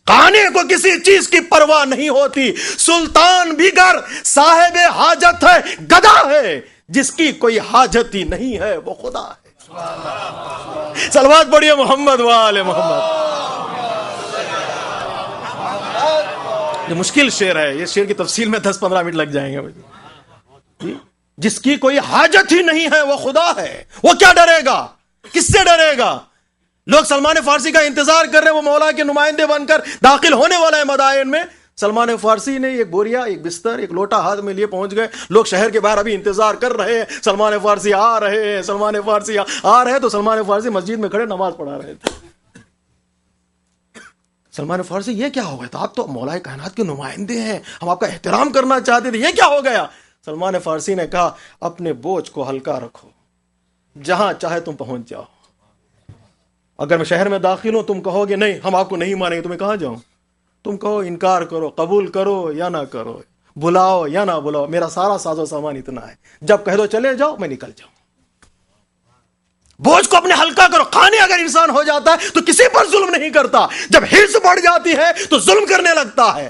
قانے کو کسی چیز کی پرواہ نہیں ہوتی، سلطان بھی گر صاحب حاجت ہے، گدا ہے جس کی کوئی حاجت ہی نہیں ہے وہ خدا ہے۔ صلوات پڑھیے محمد وآل محمد۔ یہ مشکل شعر ہے، یہ شعر کی تفصیل میں 10-15 منٹ لگ جائیں گے۔ جس کی کوئی حاجت ہی نہیں ہے وہ خدا ہے، وہ کیا ڈرے گا؟ کس سے ڈرے گا؟ لوگ سلمان فارسی کا انتظار کر رہے ہیں، وہ مولا کے نمائندے بن کر داخل ہونے والا ہے مدائن میں۔ سلمان فارسی نے ایک بوریا، ایک بستر، ایک لوٹا ہاتھ میں لیے پہنچ گئے، لوگ شہر کے باہر ابھی انتظار کر رہے ہیں، سلمان فارسی آ رہے ہیں، سلمان فارسی آ رہے ہیں۔ تو سلمان فارسی مسجد میں کھڑے نماز پڑھا رہے تھے۔ سلمان فارسی، یہ کیا ہو گیا تھا؟ آپ تو مولا کائنات کے نمائندے ہیں، ہم آپ کا احترام کرنا چاہتے تھے، یہ کیا ہو گیا؟ سلمان فارسی نے کہا، اپنے بوجھ کو ہلکا رکھو، جہاں چاہے تم پہنچ جاؤ۔ اگر میں شہر میں داخل ہوں، تم کہو گے نہیں ہم آپ کو نہیں مانیں گے، تمہیں کہاں جاؤں؟ تم کہو انکار کرو، قبول کرو یا نہ کرو، بلاؤ یا نہ بلاؤ، میرا سارا ساز و سامان اتنا ہے، جب کہہ دو چلے جاؤ میں نکل جاؤں۔ بوجھ کو اپنے ہلکا کرو۔ قانے اگر انسان ہو جاتا ہے تو کسی پر ظلم نہیں کرتا، جب حرص بڑھ جاتی ہے تو ظلم کرنے لگتا ہے۔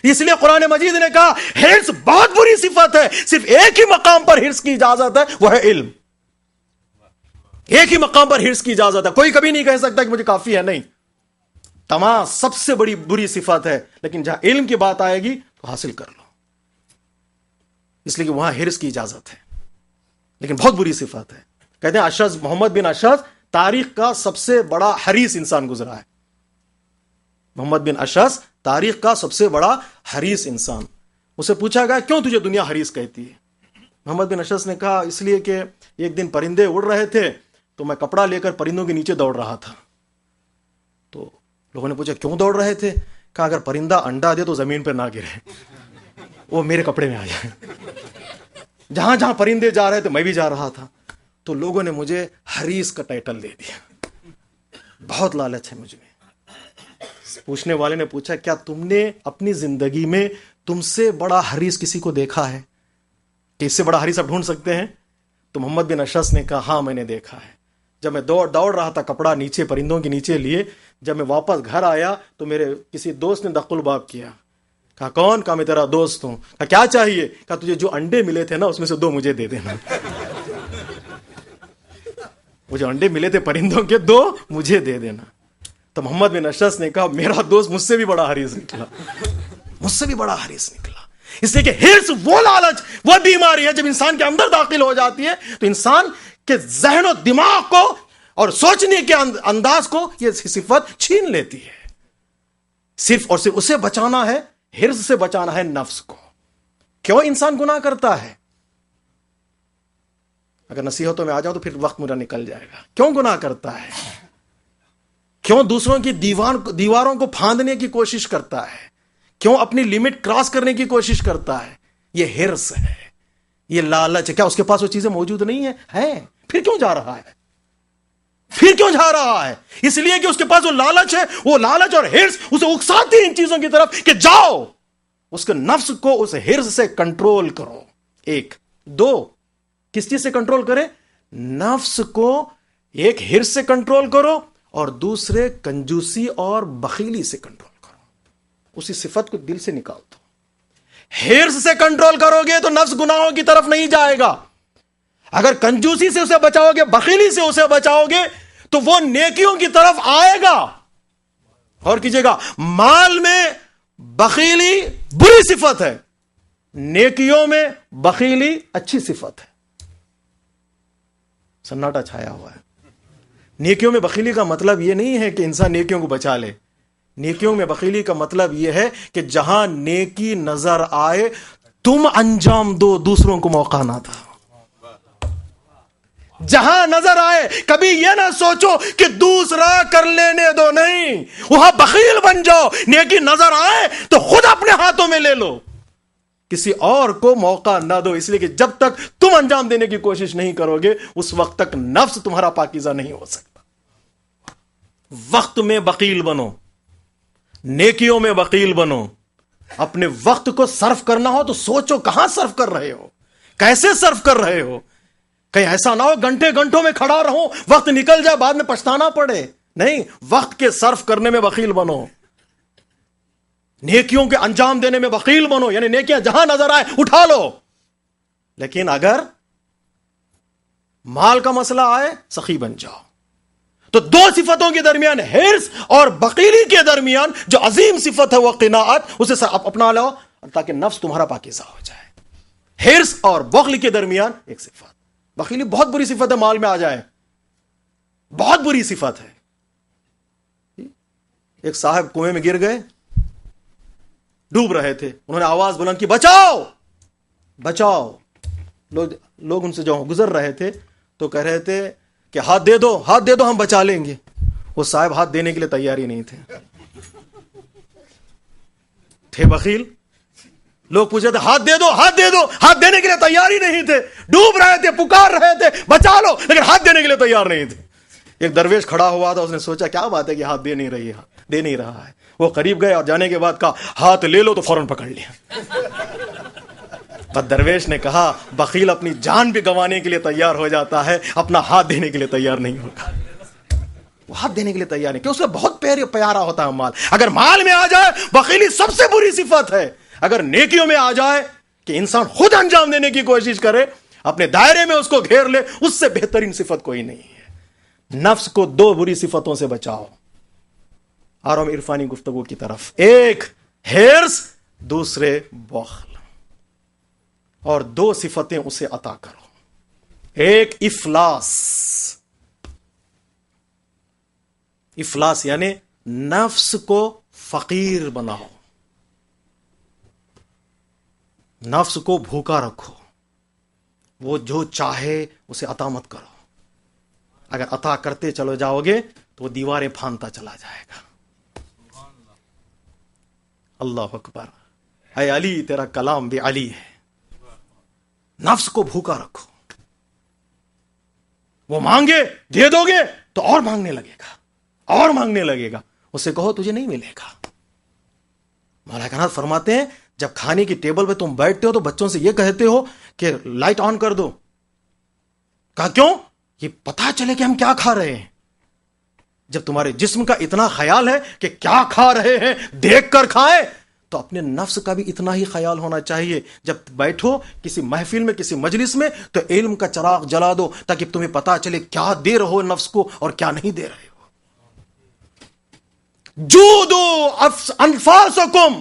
اس لیے قرآن مجید نے کہا حرص بہت بری صفت ہے، صرف ایک ہی مقام پر حرص کی اجازت ہے، وہ ہے علم۔ ایک ہی مقام پر حرص کی اجازت ہے، کوئی کبھی نہیں کہہ سکتا کہ مجھے کافی ہے، نہیں۔ تمام سب سے بڑی بری صفت ہے، لیکن جہاں علم کی بات آئے گی تو حاصل کر لو، اس لیے کہ وہاں حرص کی اجازت ہے، لیکن بہت بری صفت ہے۔ کہتے ہیں اشعث، محمد بن اشعث تاریخ کا سب سے بڑا حریص انسان گزرا ہے۔ محمد بن اشعث تاریخ کا سب سے بڑا حریص انسان۔ اسے پوچھا گیا کیوں تجھے دنیا حریص کہتی ہے؟ محمد بن اشعث نے کہا اس لیے کہ ایک دن پرندے اڑ رہے تھے تو میں کپڑا لے کر پرندوں کے نیچے دوڑ رہا تھا۔ تو لوگوں نے پوچھا کیوں دوڑ رہے تھے؟ کہا اگر پرندہ انڈا دے تو زمین پر نہ گرے، وہ میرے کپڑے میں آ جائے۔ جہاں جہاں پرندے جا رہے تھے میں بھی جا رہا تھا، تو لوگوں نے مجھے حریص کا ٹائٹل دے دیا۔ بہت لالچ ہے مجھ میں۔ پوچھنے والے نے پوچھا کیا تم نے اپنی زندگی میں تم سے بڑا حریص کسی کو دیکھا ہے کہ اس سے بڑا حریص آپ ڈھونڈ سکتے ہیں؟ تو محمد بن اشعث نے کہا ہاں میں نے دیکھا ہے۔ جب میں دوڑ رہا تھا کپڑا نیچے پرندوں کے نیچے لیے، جب میں واپس گھر آیا تو میرے کسی دوست نے دخل الباب کیا۔ کہا کون؟ کہا میں تیرا دوست ہوں۔ کہا کیا چاہیے؟ کہا تجھے جو انڈے ملے تھے نا اس میں سے 2 مجھے دے دینا۔ مجھے انڈے ملے تھے پرندوں کے 2 مجھے دے دینا۔ تو محمد بن اشعث نے کہا میرا دوست مجھ سے بھی بڑا حریص نکلا، مجھ سے بھی بڑا حریص نکلا۔ اس لیے کہ ہرس وہ لالچ، وہ بیماری ہے جب انسان کے اندر داخل ہو جاتی ہے تو انسان کے ذہن و دماغ کو اور سوچنے کے انداز کو یہ صفت چھین لیتی ہے. صرف اور صرف اسے بچانا ہے، ہرس سے بچانا ہے نفس کو. کیوں انسان گناہ کرتا ہے؟ اگر نصیحتوں میں آ جاؤ تو پھر وقت میرا نکل جائے گا. کیوں گناہ کرتا ہے؟ کیوں دوسروں کی دیواروں کو پھاندنے کی کوشش کرتا ہے؟ کیوں اپنی لمٹ کراس کرنے کی کوشش کرتا ہے؟ یہ ہرس ہے، یہ لالچ ہے. کیا اس کے پاس وہ چیزیں موجود نہیں ہیں؟ پھر کیوں جا رہا ہے؟ پھر کیوں جا رہا ہے؟ اس لیے کہ اس کے پاس وہ لالچ ہے. وہ لالچ اور ہرس اسے اکساتی ہے ان چیزوں کی طرف کہ جاؤ. اس کے نفس کو اس ہرس سے کنٹرول کرو. ایک. دو، کس چیز سے کنٹرول کرے؟ نفس کو ایک ہرس سے کنٹرول کرو اور دوسرے کنجوسی اور بخیلی سے کنٹرول کرو. اسی صفت کو دل سے نکال دو. ہرس سے کنٹرول کرو گے تو نفس گناہوں کی طرف نہیں جائے گا. اگر کنجوسی سے اسے بچاؤ گے، بخیلی سے اسے بچاؤ گے تو وہ نیکیوں کی طرف آئے گا. اور کیجئے گا، مال میں بخیلی بری صفت ہے، نیکیوں میں بخیلی اچھی صفت ہے. سناٹا چھایا ہوا ہے. نیکیوں میں بخیلی کا مطلب یہ نہیں ہے کہ انسان نیکیوں کو بچا لے. نیکیوں میں بخیلی کا مطلب یہ ہے کہ جہاں نیکی نظر آئے تم انجام دو، دوسروں کو موقع نہ دو. جہاں نظر آئے کبھی یہ نہ سوچو کہ دوسرا کر لینے دو، نہیں، وہاں بخیل بن جاؤ. نیکی نظر آئے تو خود اپنے ہاتھوں میں لے لو، کسی اور کو موقع نہ دو. اس لیے کہ جب تک تم انجام دینے کی کوشش نہیں کرو گے اس وقت تک نفس تمہارا پاکیزہ نہیں ہو سکتا. وقت میں بخیل بنو، نیکیوں میں بخیل بنو. اپنے وقت کو صرف کرنا ہو تو سوچو کہاں صرف کر رہے ہو، کیسے صرف کر رہے ہو. کہیں ایسا نہ ہو گھنٹوں میں کھڑا رہو، وقت نکل جائے بعد میں پچھتانا پڑے. نہیں، وقت کے صرف کرنے میں بخیل بنو، نیکیوں کے انجام دینے میں بخیل بنو. یعنی نیکیاں جہاں نظر آئے اٹھا لو. لیکن اگر مال کا مسئلہ آئے سخی بن جاؤ. تو دو صفتوں کے درمیان، ہرس اور بخیلی کے درمیان جو عظیم صفت ہے وہ قناعت، اسے اپنا لو تاکہ نفس تمہارا پاکیزہ ہو جائے. ہرس اور بخل کے درمیان ایک صفت. بخیلی بہت بری صفت ہے، مال میں آ جائے بہت بری صفت ہے. ایک صاحب کنویں میں گر گئے، ڈوب رہے تھے. انہوں نے آواز بلند کی، بچاؤ بچاؤ. لوگ ان سے جو گزر رہے تھے تو کہہ رہے تھے کہ ہاتھ دے دو، ہاتھ دے دو، ہم بچا لیں گے. وہ صاحب ہاتھ دینے کے لیے تیار ہی نہیں تھے بخیل. لوگ پوچھے تھے ہاتھ دے دو، ہاتھ دے دو، ہاتھ دینے کے لیے تیار ہی نہیں تھے. ڈوب رہے تھے، پکار رہے تھے بچا لو، لیکن ہاتھ دینے کے لیے تیار نہیں تھے. ایک درویش کھڑا ہوا تھا، اس نے سوچا کیا بات ہے کہ ہاتھ دے نہیں رہا ہے. وہ قریب گئے اور جانے کے بعد کہا ہاتھ لے لو، تو فوراً پکڑ لیا. پر درویش نے کہا بخیل اپنی جان بھی گنوانے کے لیے تیار ہو جاتا ہے، اپنا ہاتھ دینے کے لیے تیار نہیں ہوگا. وہ ہاتھ دینے کے لیے تیار نہیں، کہ اسے بہت پیارا ہوتا ہے مال. اگر مال میں آ جائے بخیلی سب سے بری صفت ہے. اگر نیکیوں میں آ جائے کہ انسان خود انجام دینے کی کوشش کرے، اپنے دائرے میں اس کو گھیر لے، اس سے بہترین صفت کوئی نہیں ہے. نفس کو دو بری صفتوں سے بچاؤ. آ رہا ہوں عرفانی گفتگو کی طرف. ایک ہرس، دوسرے بخل. اور دو صفتیں اسے عطا کرو. ایک افلاس. افلاس یعنی نفس کو فقیر بناؤ، نفس کو بھوکا رکھو. وہ جو چاہے اسے عطا مت کرو. اگر عطا کرتے چلو جاؤ گے تو وہ دیواریں پھاندتا چلا جائے گا. اللہ اکبر. اے علی تیرا کلام بھی علی ہے. نفس کو بھوکا رکھو. وہ مانگے دے دو گے تو اور مانگنے لگے گا، اور مانگنے لگے گا. اس سے کہو تجھے نہیں ملے گا. مولا کائنات فرماتے ہیں جب کھانے کی ٹیبل پہ تم بیٹھتے ہو تو بچوں سے یہ کہتے ہو کہ لائٹ آن کر دو. کہا کیوں؟ یہ پتا چلے کہ ہم کیا کھا رہے ہیں. جب تمہارے جسم کا اتنا خیال ہے کہ کیا کھا رہے ہیں دیکھ کر کھائیں، تو اپنے نفس کا بھی اتنا ہی خیال ہونا چاہیے. جب بیٹھو کسی محفل میں، کسی مجلس میں، تو علم کا چراغ جلا دو تاکہ تمہیں پتا چلے کیا دے رہو نفس کو اور کیا نہیں دے رہے ہو. جودو انفاسکم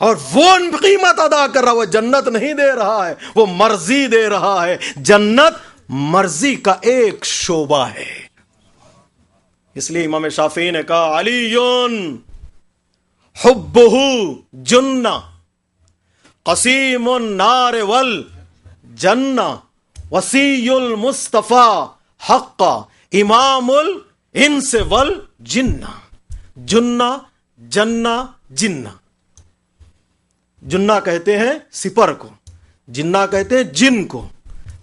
اور وہ قیمت ادا کر رہا، وہ جنت نہیں دے رہا ہے، وہ مرضی دے رہا ہے. جنت مرضی کا ایک شعبہ ہے. اس لیے امام شافعی نے کہا علی حبہ جنہ قسیم النار والجنہ وصی المصطفیٰ حق امام الانس والجنہ. جنہ جنہ جنہ، جنہ کہتے ہیں سپر کو، جنہ کہتے ہیں جن کو،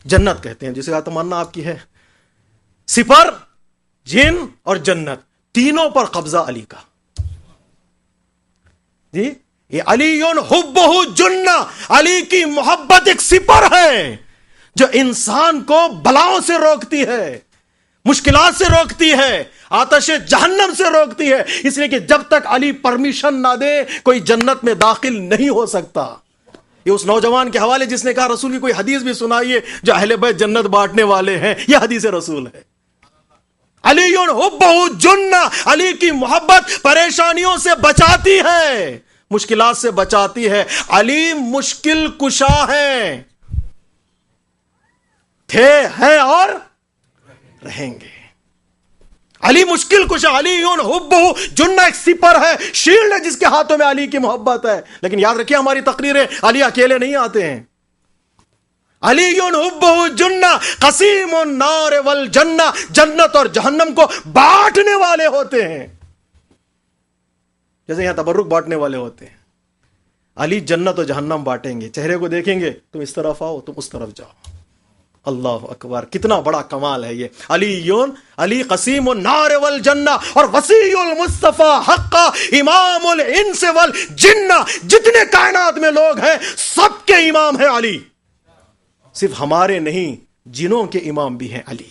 جنت کہتے ہیں جسے کا تمنا آپ کی ہے. سپر، جن اور جنت تینوں پر قبضہ علی کا. جی یہ علی حبہ جنہ، علی کی محبت ایک سپر ہے جو انسان کو بلاؤں سے روکتی ہے، مشکلات سے روکتی ہے، آتش جہنم سے روکتی ہے. اس لیے کہ جب تک علی پرمیشن نہ دے کوئی جنت میں داخل نہیں ہو سکتا. یہ اس نوجوان کے حوالے جس نے کہا رسول کی کوئی حدیث بھی سنائیے جو اہل بیت جنت بانٹنے والے ہیں، یہ حدیث رسول ہے. علی حبہ جنہ، علی کی محبت پریشانیوں سے بچاتی ہے، مشکلات سے بچاتی ہے. علی مشکل کشا ہے، تھے ہیں اور رہیں گے. علی مشکل کشا، علی حبہ جنہ ایک سپر ہے، شیلڈ ہے جس کے ہاتھوں میں علی کی محبت ہے. لیکن یاد رکھیے ہماری تقریریں علی اکیلے نہیں آتے ہیں. علی حبہ جنہ قسیم النار والجنہ، جنت اور جہنم کو بانٹنے والے ہوتے ہیں. جیسے یہاں تبرک بانٹنے والے ہوتے ہیں، علی جنت و جہنم بانٹیں گے. چہرے کو دیکھیں گے، تم اس طرف آؤ، تم اس طرف جاؤ. اللہ اکبر، کتنا بڑا کمال ہے یہ. علی قسیم النار والجنہ اور وصی المصطفیٰ حق امام الانس والجنہ. جتنے کائنات میں لوگ ہیں سب کے امام ہیں علی، صرف ہمارے نہیں، جنوں کے امام بھی ہیں علی،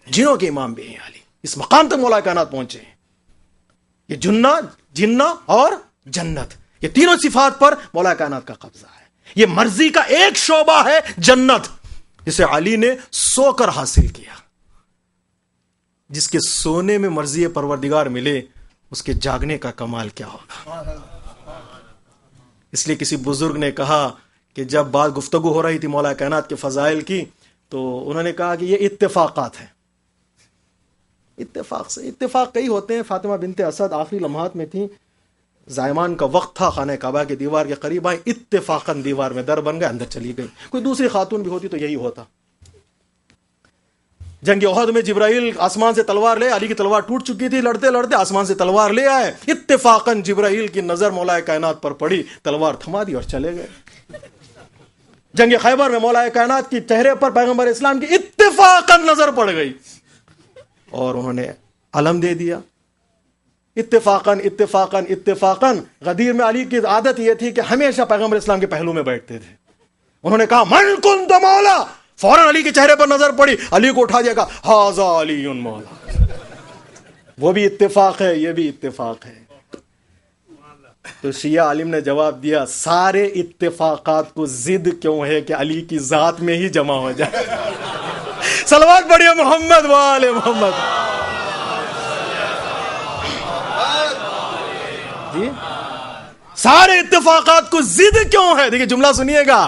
جنوں کے امام بھی ہیں علی. اس مقام تک مولا کائنات پہنچے ہیں. یہ جنہ اور جنت، یہ تینوں صفات پر مولا کائنات کا قبضہ ہے. یہ مرضی کا ایک شعبہ ہے جنت، جسے علی نے سو کر حاصل کیا. جس کے سونے میں مرضی پروردگار ملے اس کے جاگنے کا کمال کیا ہوگا. اس لیے کسی بزرگ نے کہا کہ جب بات گفتگو ہو رہی تھی مولا کائنات کے فضائل کی تو انہوں نے کہا کہ یہ اتفاقات ہیں. اتفاق کئی ہوتے ہیں. فاطمہ بنت اسد آخری لمحات میں تھیں، زائمان کا وقت تھا، خانہ کعبہ کی دیوار کے قریب آئیں، اتفاقاً دیوار میں در بن گئے، اندر چلی گئی. کوئی دوسری خاتون بھی ہوتی تو یہی ہوتا. جنگ احد میں جبرائیل آسمان سے تلوار لے، علی کی تلوار ٹوٹ چکی تھی، لڑتے لڑتے آسمان سے تلوار لے آئے، اتفاقاً جبرائیل کی نظر مولا کائنات پر پڑی، تلوار تھما دی اور چلے گئے. جنگ خیبر میں مولا کائنات کی چہرے پر پیغمبر اسلام کی اتفاقاً نظر پڑ گئی اور انہوں نے علم دے دیا. اتفاقاً غدیر میں علی کی عادت یہ تھی کہ ہمیشہ پیغمبر اسلام کے پہلو میں بیٹھتے تھے. انہوں نے کہا من کنت مولا، فوراً علی کے چہرے پر نظر پڑی، علی کو اٹھا دیا، کہا ھذا علی مولا. وہ بھی اتفاق ہے، یہ بھی اتفاق ہے. تو شیعہ عالم نے جواب دیا سارے اتفاقات کو ضد کیوں ہے کہ علی کی ذات میں ہی جمع ہو جائے. صلوات پڑھیے محمد وآل محمد. جی سارے اتفاقات کو ضد کیوں ہے؟ دیکھیں جملہ سنیے گا،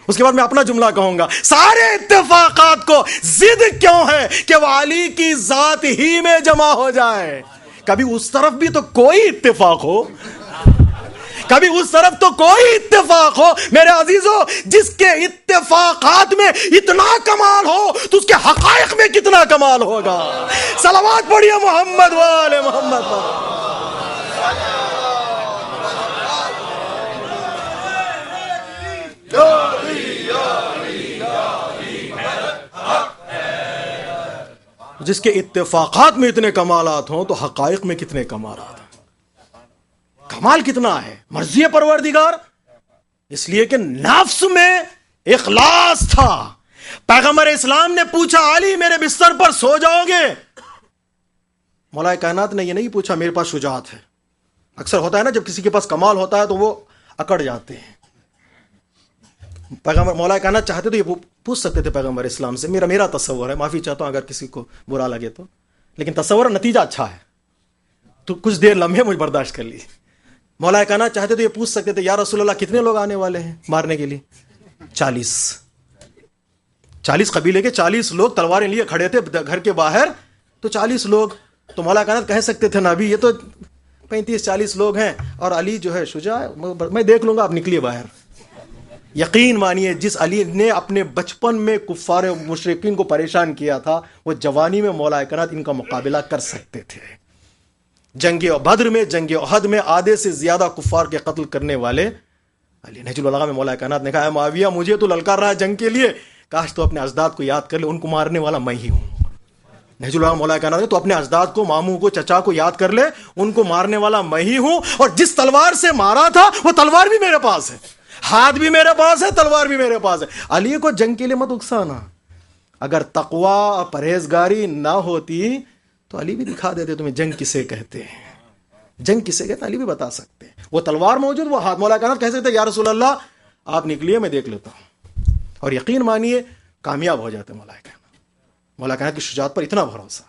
اس کے بعد میں اپنا جملہ کہوں گا. سارے اتفاقات کو ضد کیوں ہے کہ وہ علی کی ذات ہی میں جمع ہو جائے. کبھی اس طرف بھی تو کوئی اتفاق ہو، کبھی اس طرف تو کوئی اتفاق ہو. میرے عزیزو، جس کے اتفاقات میں اتنا کمال ہو تو اس کے حقائق میں کتنا کمال ہوگا. صلوات پڑھیے محمد وآل محمد. جس کے اتفاقات میں اتنے کمالات ہوں تو حقائق میں کتنے کمالات ہیں. کمال کتنا ہے مرضی پروردگار. اس لیے کہ نفس میں اخلاص تھا. پیغمبر اسلام نے پوچھا علی میرے بستر پر سو جاؤ گے؟ مولا کائنات نے یہ نہیں پوچھا میرے پاس شجاعت ہے. اکثر ہوتا ہے نا جب کسی کے پاس کمال ہوتا ہے تو وہ اکڑ جاتے ہیں. پیغمبر مولا کائنات چاہتے تو یہ پوچھ سکتے تھے پیغمبر اسلام سے. میرا تصور ہے، معافی چاہتا ہوں اگر کسی کو برا لگے تو، لیکن تصور نتیجہ اچھا ہے تو کچھ دیر لمحے مجھ برداشت کر لی. مولا کائنات چاہتے تو یہ پوچھ سکتے تھے یا رسول اللہ کتنے لوگ آنے والے ہیں مارنے کے لیے؟ 40 قبیلے کے 40 لوگ تلواریں لیے کھڑے تھے گھر کے باہر، تو 40 لوگ تو مولا کائنات کہہ سکتے تھے نا ابھی یہ تو 35-40 لوگ ہیں اور علی جو ہے شجاع ہے، میں دیکھ لوں گا، آپ نکلیے باہر۔ یقین مانیے جس علی نے اپنے بچپن میں کفار و مشرکین کو پریشان کیا تھا، وہ جوانی میں مولا کائنات ان کا مقابلہ کر سکتے تھے۔ جنگ بدر میں، جنگ احد میں آدھے سے زیادہ کفار کے قتل کرنے والے علی۔ نہج البلاغہ میں مولا کائنات نے کہا اے معاویہ مجھے تو للکار رہا ہے جنگ کے لیے، کاش تو اپنے اجداد کو یاد کر لے، ان کو مارنے والا میں ہی ہوں۔ نہج البلاغہ مولا کائنات نے تو اپنے اجداد کو، ماموں کو، چچا کو یاد کر لے، ان کو مارنے والا میں ہی ہوں، اور جس تلوار سے مارا تھا وہ تلوار بھی میرے پاس ہے، ہاتھ بھی میرے پاس ہے، تلوار بھی میرے پاس ہے۔ علی کو جنگ کے لیے مت اکسانا، اگر تقوی پرہیزگاری نہ ہوتی تو علی بھی دکھا دیتے تمہیں جنگ کسے کہتے ہیں، جنگ کسے کہتے ہیں علی بھی بتا سکتے ہیں۔ وہ تلوار موجود، وہ ہاتھ، مولا کائنات کہہ سکتے یا رسول اللہ آپ نکلیے میں دیکھ لیتا ہوں، اور یقین مانیے کامیاب ہو جاتے مولا کائنات۔ مولا کائنات کی شجاعت پر اتنا بھروسہ،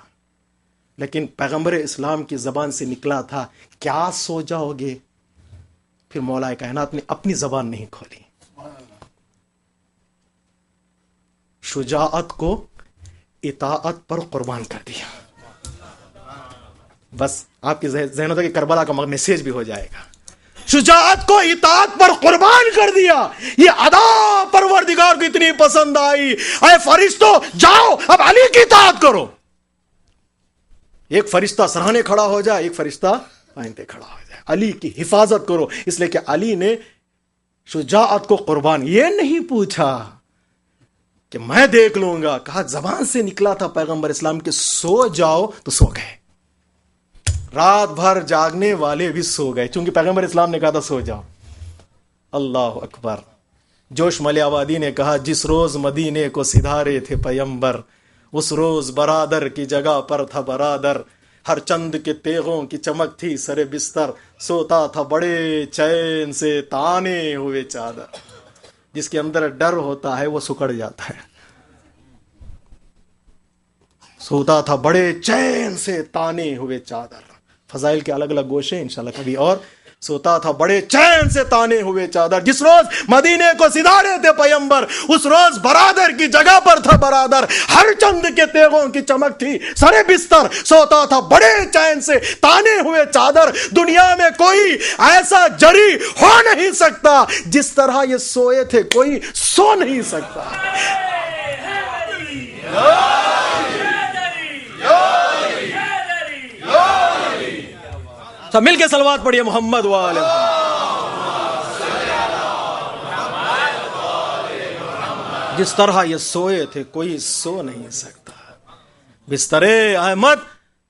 لیکن پیغمبر اسلام کی زبان سے نکلا تھا کیا سو جاؤ گے، پھر مولا کائنات نے اپنی زبان نہیں کھولی، شجاعت کو اطاعت پر قربان کر دیا۔ بس آپ کے ذہنوں تک کربلا کا میسیج بھی ہو جائے گا، شجاعت کو اطاعت پر قربان کر دیا۔ یہ ادا پروردگار کو اتنی پسند آئی، اے فرشتوں جاؤ اب علی کی اطاعت کرو۔ ایک فرشتہ سرہانے کھڑا ہو جائے، ایک فرشتہ آئندے کھڑا ہو جائے، علی کی حفاظت کرو، اس لیے کہ علی نے شجاعت کو قربان، یہ نہیں پوچھا کہ میں دیکھ لوں گا، کہا زبان سے نکلا تھا پیغمبر اسلام کے سو جاؤ تو سو گئے، رات بھر جاگنے والے بھی سو گئے، چونکہ پیغمبر اسلام نے کہا تھا سو جاؤ۔ اللہ اکبر۔ جوش ملے آبادی نے کہا جس روز مدینے کو سدھارے تھے پیمبر، اس روز برادر کی جگہ پر تھا برادر، ہر چند کے تیغوں کی چمک تھی سر بستر، سوتا تھا بڑے چین سے تانے ہوئے چادر۔ جس کے اندر ڈر ہوتا ہے وہ سکڑ جاتا ہے۔ سوتا تھا بڑے چین سے تانے ہوئے چادر، فضائل کے الگ الگ گوشے انشاءاللہ کبھی اور۔ سوتا تھا بڑے چین سے تانے ہوئے چادر، جس روز مدینے کو سدھارے تھے پیمبر، اس روز برادر کی جگہ پر تھا برادر، ہر چند کے تیغوں کی چمک تھی سر بستر، سوتا تھا بڑے چین سے تانے ہوئے چادر۔ دنیا میں کوئی ایسا جری ہو نہیں سکتا جس طرح یہ سوئے تھے، کوئی سو نہیں سکتا۔ سب مل کے صلوات پڑھیے محمد والے محمد۔ جس طرح یہ سوئے تھے کوئی سو نہیں سکتا، بستر احمد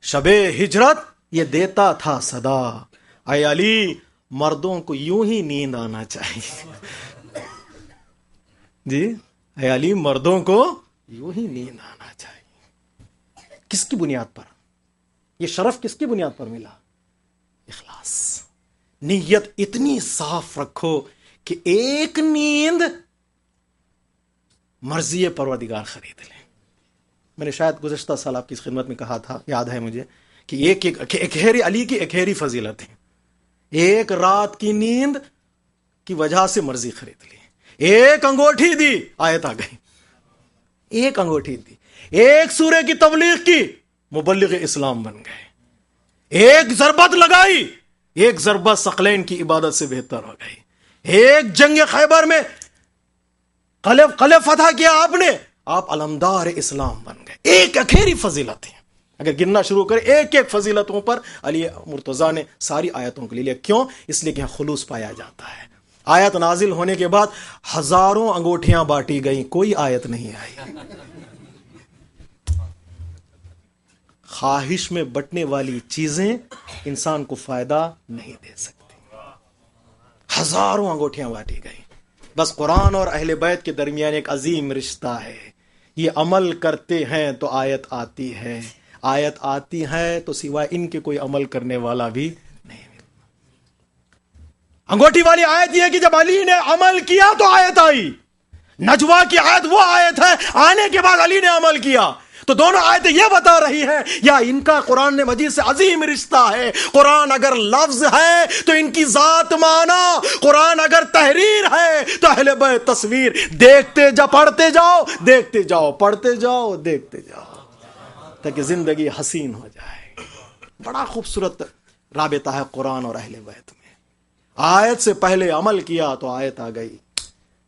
شب ہجرت یہ دیتا تھا صدا، اے علی مردوں کو یوں ہی نیند آنا چاہیے۔ جی اے علی مردوں کو یوں ہی نیند آنا چاہیے۔ کس کی بنیاد پر یہ شرف، کس کی بنیاد پر ملا؟ اخلاص، نیت اتنی صاف رکھو کہ ایک نیند مرضی پروردگار خرید لے۔ میں نے شاید گزشتہ سال آپ کی خدمت میں کہا تھا، یاد ہے مجھے، کہ ایک علی کی ایک فضیلت ہے، ایک رات کی نیند کی وجہ سے مرضی خرید لی، ایک انگوٹھی دی آیت آ گئی، ایک انگوٹھی دی، ایک سورے کی تبلیغ کی مبلغ اسلام بن گئے، ایک ضربت لگائی، ایک ضربت ثقلین کی عبادت سے بہتر ہو گئی، ایک جنگ خیبر میں قلعہ فتح کیا آپ نے، آپ علمدار اسلام بن گئے۔ ایک اکھیری فضیلت ہے، اگر گننا شروع کریں ایک ایک فضیلتوں پر علی مرتضیٰ نے ساری آیتوں کو لے لیا۔ کیوں؟ اس لیے کہ خلوص پایا جاتا ہے۔ آیت نازل ہونے کے بعد ہزاروں انگوٹھیاں بانٹی گئیں، کوئی آیت نہیں آئی۔ خواہش میں بٹنے والی چیزیں انسان کو فائدہ نہیں دے سکتی۔ ہزاروں انگوٹھیاں بانٹی گئیں۔ بس قرآن اور اہل بیت کے درمیان ایک عظیم رشتہ ہے، یہ عمل کرتے ہیں تو آیت آتی ہے، آیت آتی ہے تو سوائے ان کے کوئی عمل کرنے والا بھی نہیں ملتا۔ انگوٹھی والی آیت یہ ہے کہ جب علی نے عمل کیا تو آیت آئی۔ نجوا کی آیت وہ آیت ہے آنے کے بعد علی نے عمل کیا، تو دونوں آیتیں یہ بتا رہی ہیں یا ان کا قرآن مجید سے عظیم رشتہ ہے. قرآن اگر لفظ ہے تو ان کی ذات مانا, قرآن اگر تحریر ہے تو اہل بیت تصویر. دیکھتے جا, پڑھتے جاؤ, دیکھتے جاؤ, پڑھتے جاؤ, دیکھتے جاؤ, تاکہ زندگی حسین ہو جائے. بڑا خوبصورت رابطہ ہے قرآن اور اہل بیت میں. آیت سے پہلے عمل کیا تو آیت آ گئی,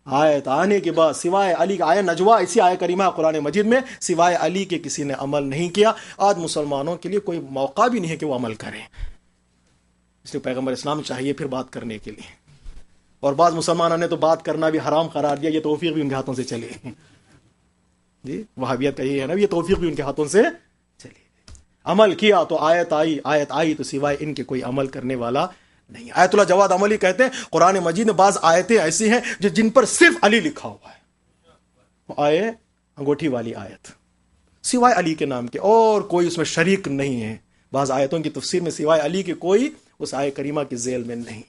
آیت آنے کے بعد سوائے علی کا, آیت نجوا اسی آیت کریمہ قرآن مجید میں, سوائے علی کے کسی نے عمل نہیں کیا. آج مسلمانوں کے لیے کوئی موقع بھی نہیں ہے کہ وہ عمل کریں, اس لیے پیغمبر اسلام چاہیے پھر بات کرنے کے لیے. اور بعض مسلمانوں نے تو بات کرنا بھی حرام قرار دیا, یہ توفیق بھی ان کے ہاتھوں سے چلی. جی وہابیت کا یہ ہے نا, یہ توفیق بھی ان کے ہاتھوں سے چلی. عمل کیا تو آیت آئی, آیت آئی تو سوائے ان کے کوئی عمل کرنے والا نہیں. آیت اللہ جواد عملی کہتے ہیں قرآن مجید میں بعض آیتیں ایسی ہیں جن پر صرف علی لکھا ہوا ہے. آئے انگوٹھی والی آیت سوائے علی کے نام کے, اور کوئی اس میں شریک نہیں ہے. بعض آیتوں کی تفسیر میں سوائے علی کے کوئی اس آیت کریمہ کی ذیل میں نہیں.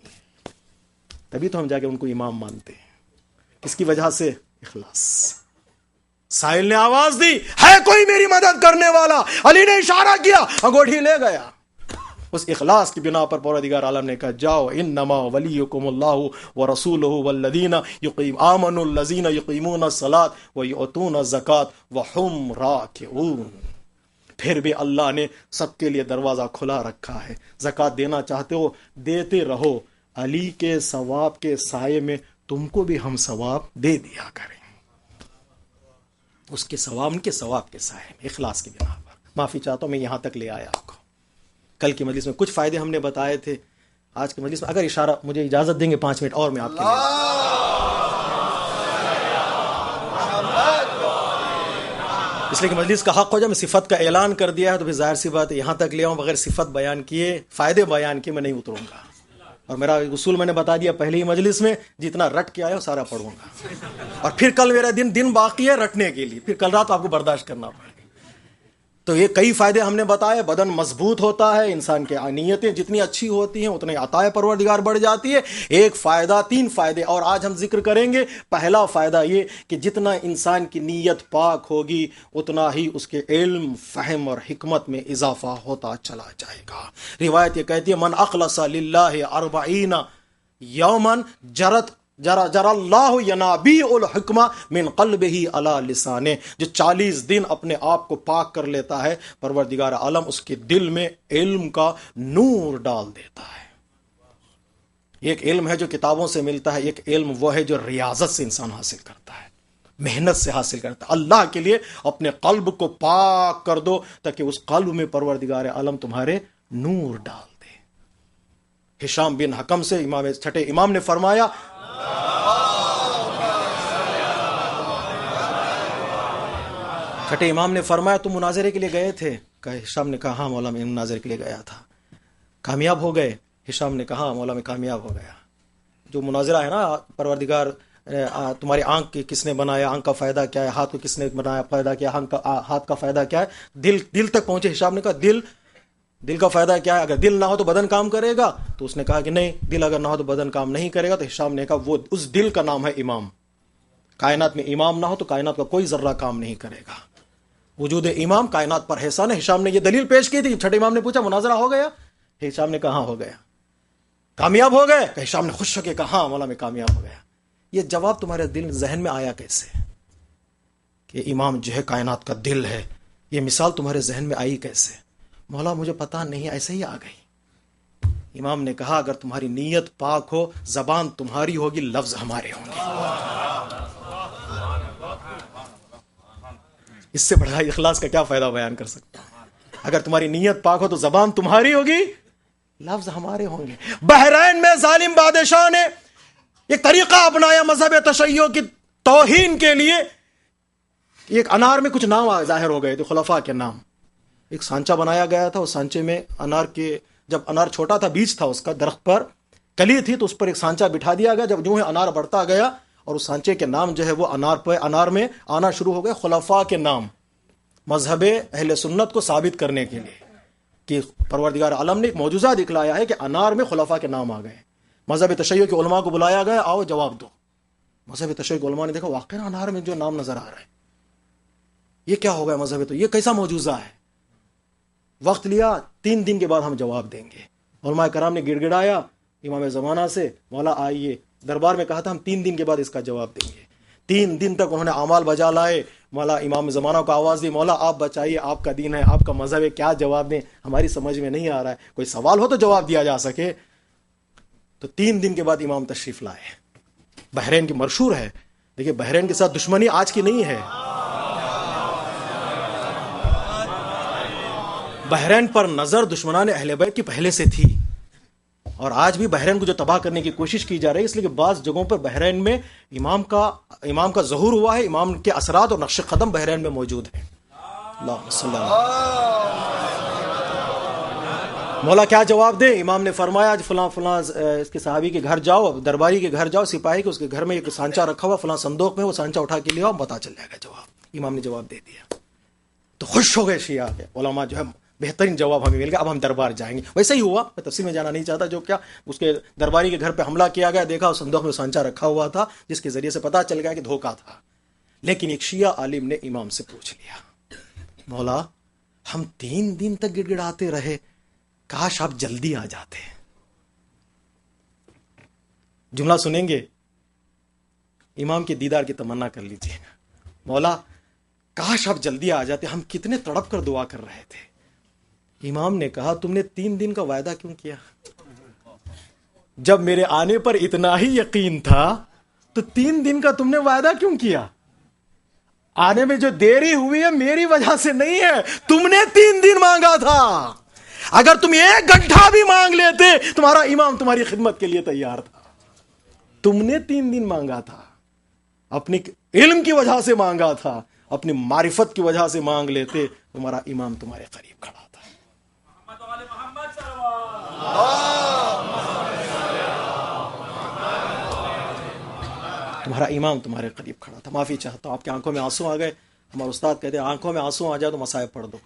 تبھی تو ہم جا کے ان کو امام مانتے ہیں. کس کی وجہ سے؟ اخلاص. سائل نے آواز دی, ہے کوئی میری مدد کرنے والا؟ علی نے اشارہ کیا, انگوٹھی لے گیا. اس اخلاص کی بنا پر پروردگار عالم نے کہا جاؤ انما ولیکم اللہ ورسولہ والذین آمنوا الذین یقیمون الصلاۃ ویؤتون الزکاۃ وہم راکعون. پھر بھی اللہ نے سب کے لیے دروازہ کھلا رکھا ہے. زکوٰۃ دینا چاہتے ہو دیتے رہو, علی کے ثواب کے سائے میں تم کو بھی ہم ثواب دے دیا کریں. اس کے ثواب, ان کے ثواب کے سائے میں, اخلاص کی بنا پر. معافی چاہتا ہوں میں یہاں تک لے آیا آپ کو. کل کی مجلس میں کچھ فائدے ہم نے بتائے تھے, آج کی مجلس میں اگر اشارہ مجھے اجازت دیں گے 5 منٹ اور میں آپ کے لیے. اس لیے کہ مجلس کا حق ہو جائے, میں صفت کا اعلان کر دیا ہے تو پھر ظاہر سی بات ہے یہاں تک لے آؤں, بغیر صفت بیان کیے, فائدے بیان کیے میں نہیں اتروں گا. اور میرا اصول میں نے بتا دیا پہلے ہی مجلس میں, جتنا رٹ کے آیا ہو سارا پڑھوں گا. اور پھر کل میرا دن باقی ہے رٹنے کے لیے, پھر کل رات آپ کو برداشت کرنا پڑے. تو یہ کئی فائدے ہم نے بتائے. بدن مضبوط ہوتا ہے, انسان کی نیتیں جتنی اچھی ہوتی ہیں اتنی عطائے پروردگار بڑھ جاتی ہے. ایک فائدہ, 3 فائدے اور آج ہم ذکر کریں گے. پہلا فائدہ یہ کہ جتنا انسان کی نیت پاک ہوگی اتنا ہی اس کے علم, فہم اور حکمت میں اضافہ ہوتا چلا جائے گا. روایت یہ کہتی ہے من اخلص للہ 40 یوما جرى اللہ ینابیع الحکمہ من قلبہ علی لسانہ. جو 40 دن اپنے آپ کو پاک کر لیتا ہے, پروردگار عالم اس کے دل میں علم کا نور ڈال دیتا ہے. ایک علم ہے جو کتابوں سے ملتا ہے, ایک علم وہ ہے جو ریاضت سے انسان حاصل کرتا ہے, محنت سے حاصل کرتا ہے. اللہ کے لیے اپنے قلب کو پاک کر دو تاکہ اس قلب میں پروردگار عالم تمہارے نور ڈال دے. ہشام بن حکم سے چھٹے امام نے فرمایا, چھٹے امام نے فرمایا تم مناظرے کے لیے گئے تھے؟ کہ ہشام نے کہا ہاں مولا میں مناظرے کے لیے گیا تھا. کامیاب ہو گئے؟ ہشام نے کہا مولا میں کامیاب ہو گیا. جو مناظرہ ہے نا, پروردگار تمہاری آنکھ کس نے بنایا, آنکھ کا فائدہ کیا ہے, ہاتھ کو کس نے بنایا, فائدہ کیا, ہاتھ کا فائدہ کیا ہے, دل تک پہنچے. ہشام نے کہا دل کا فائدہ کیا ہے؟ اگر دل نہ ہو تو بدن کام کرے گا. تو اس نے کہا کہ نہیں, دل اگر نہ ہو تو بدن کام نہیں کرے گا. تو ہشام نے کہا وہ اس دل کا نام ہے امام. کائنات میں امام نہ ہو تو کائنات کا کوئی ذرہ کام نہیں کرے گا. وجود امام کائنات پر احسان ہے. ہشام نے یہ دلیل پیش کی تھی. چھٹے امام نے پوچھا مناظرہ ہو گیا؟ ہشام نے کہا ہاں ہو گیا. کامیاب ہو گئے؟ کہ ہشام نے خوش ہو کے کہا ہاں مولا میں کامیاب ہو گیا. یہ جواب تمہارے دل ذہن میں آیا کیسے کہ امام جو ہے کائنات کا دل ہے؟ یہ مثال تمہارے ذہن میں آئی کیسے؟ مولا مجھے پتا نہیں, ایسے ہی آ گئی. امام نے کہا اگر تمہاری نیت پاک ہو, زبان تمہاری ہوگی, لفظ ہمارے ہوں گے. اس سے بڑا اخلاص کا کیا فائدہ بیان کر سکتا ہوں؟ اگر تمہاری نیت پاک ہو تو زبان تمہاری ہوگی, لفظ ہمارے ہوں گے. بحرین میں ظالم بادشاہ نے ایک طریقہ اپنایا مذہب تشیع کی توہین کے لیے. ایک انار میں کچھ نام ظاہر ہو گئے تھے, خلفاء کے نام. ایک سانچہ بنایا گیا تھا, اس سانچے میں انار کے, جب انار چھوٹا تھا, بیج تھا اس کا, درخت پر کلی تھی, تو اس پر ایک سانچہ بٹھا دیا گیا. جب جو ہے انار بڑھتا گیا اور اس سانچے کے نام جو ہے وہ انار میں آنا شروع ہو گئے, خلفاء کے نام, مذہب اہل سنت کو ثابت کرنے کے لیے کہ پروردگار عالم نے ایک معجزہ دکھلایا ہے کہ انار میں خلفاء کے نام آ گئے. مذہب تشیع کے علماء کو بلایا گیا, آؤ جواب دو. مذہب تشیع کے علماء نے دیکھا واقعی انار میں جو نام نظر آ رہا ہے. یہ کیا ہو گیا مذہب ہے تو یہ کیسا معجزہ ہے؟ وقت لیا، 3 دن کے بعد ہم جواب دیں گے۔ علماء کرام نے گڑ گڑایا امام زمانہ سے، مولا آئیے، دربار میں کہا تھا ہم 3 دن کے بعد اس کا جواب دیں گے۔ 3 دن تک انہوں نے اعمال بجا لائے، مولا امام زمانہ کو آواز دی، مولا آپ بچائیے، آپ کا دین ہے، آپ کا مذہب ہے، کیا جواب دیں، ہماری سمجھ میں نہیں آ رہا ہے، کوئی سوال ہو تو جواب دیا جا سکے۔ تو 3 دن کے بعد امام تشریف لائے۔ بحرین کی مشہور ہے، دیکھیے بحرین کے ساتھ دشمنی آج کی نہیں ہے، بحرین پر نظر دشمنان اہل بیت کی پہلے سے تھی، اور آج بھی بحرین کو جو تباہ کرنے کی کوشش کی جا رہی ہے، اس لیے کہ بعض جگہوں پر بحرین میں امام کا ظہور ہوا ہے، امام کے اثرات اور نقش قدم بحرین میں موجود ہیں۔ اللہ صلی اللہ مولا کیا جواب دے؟ امام نے فرمایا آج فلاں فلاں اس کے صحابی کے گھر جاؤ، درباری کے گھر جاؤ، سپاہی کے، اس کے گھر میں ایک سانچہ رکھا ہوا فلاں صندوق میں، وہ سانچہ اٹھا کے لے آؤ، پتا چل جائے گا جواب۔ امام نے جواب دے دیا تو خوش ہو گئے شیعہ کے علماء، جو ہے بہترین جواب ہمیں مل گیا، اب ہم دربار جائیں گے۔ ویسے ہی ہوا، میں تفصیل میں جانا نہیں چاہتا، جو کیا اس کے درباری کے گھر پہ حملہ کیا گیا، دیکھا اس صندوق میں سانچہ رکھا ہوا تھا، جس کے ذریعے سے پتا چل گیا کہ دھوکہ تھا۔ لیکن ایک شیعہ عالم نے امام سے پوچھ لیا، مولا ہم 3 دن تک گڑ گڑاتے رہے، کاش آپ جلدی آ جاتے۔ جملہ سنیں گے، امام کے دیدار کی تمنا کر لیجیے، مولا کاش آپ جلدی آ جاتے، ہم کتنے تڑپ کر دعا کر رہے تھے۔ امام نے کہا تم نے 3 دن کا وعدہ کیوں کیا؟ جب میرے آنے پر اتنا ہی یقین تھا تو 3 دن کا تم نے وعدہ کیوں کیا؟ آنے میں جو دیری ہوئی ہے میری وجہ سے نہیں ہے، تم نے 3 دن مانگا تھا، اگر تم 1 گھنٹہ بھی مانگ لیتے تمہارا امام تمہاری خدمت کے لیے تیار تھا۔ تم نے 3 دن مانگا تھا، اپنی علم کی وجہ سے مانگا تھا، اپنی معرفت کی وجہ سے مانگ لیتے تمہارا امام تمہارے قریب کھڑا تھا۔ تمہارا امام تمہارے قریب کھڑا تھا۔ معافی چاہتا ہوں، آپ کی آنکھوں میں آنسو آ گئے، ہمارے استاد کہتے ہیں آنکھوں میں آنسو آ جائے تو مصائب پڑھ دو۔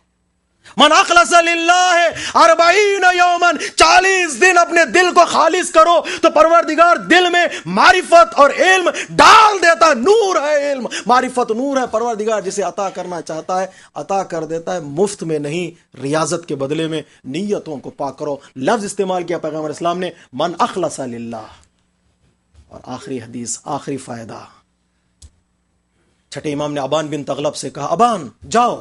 من اخلص للہ 40 یوما، 40 دن اپنے دل کو خالص کرو تو پروردگار دل میں معرفت اور علم ڈال دیتا ہے۔ نور ہے علم، معرفت نور ہے، پروردگار جسے عطا کرنا چاہتا ہے عطا کر دیتا ہے، مفت میں نہیں، ریاضت کے بدلے میں۔ نیتوں کو پاک کرو، لفظ استعمال کیا پیغمبر اسلام نے، من اخلص للہ۔ اور آخری حدیث، آخری فائدہ، چھٹے امام نے ابان بن تغلب سے کہا، ابان جاؤ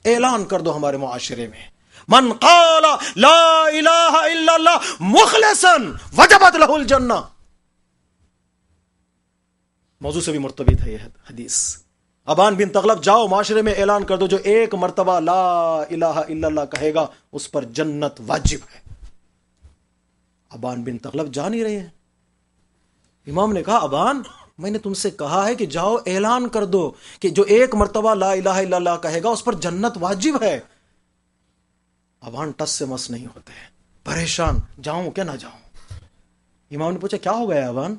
اعلان کر دو ہمارے معاشرے میں، من قال لا الہ الا اللہ مخلصا وجبت لہ الجنہ۔ موضوع سے بھی مرتبط ہے یہ حدیث۔ ابان بن تغلب جاؤ معاشرے میں اعلان کر دو، جو 1 مرتبہ لا الہ الا اللہ کہے گا اس پر جنت واجب ہے۔ ابان بن تغلب جا نہیں رہے ہیں۔ امام نے کہا، ابان میں نے تم سے کہا ہے کہ جاؤ اعلان کر دو کہ جو 1 مرتبہ لا الہ الا اللہ کہے گا اس پر جنت واجب ہے۔ ابان ٹس سے مس نہیں ہوتے، پریشان، جاؤں کہ نہ جاؤں؟ امام نے پوچھا کیا ہو گیا ابان،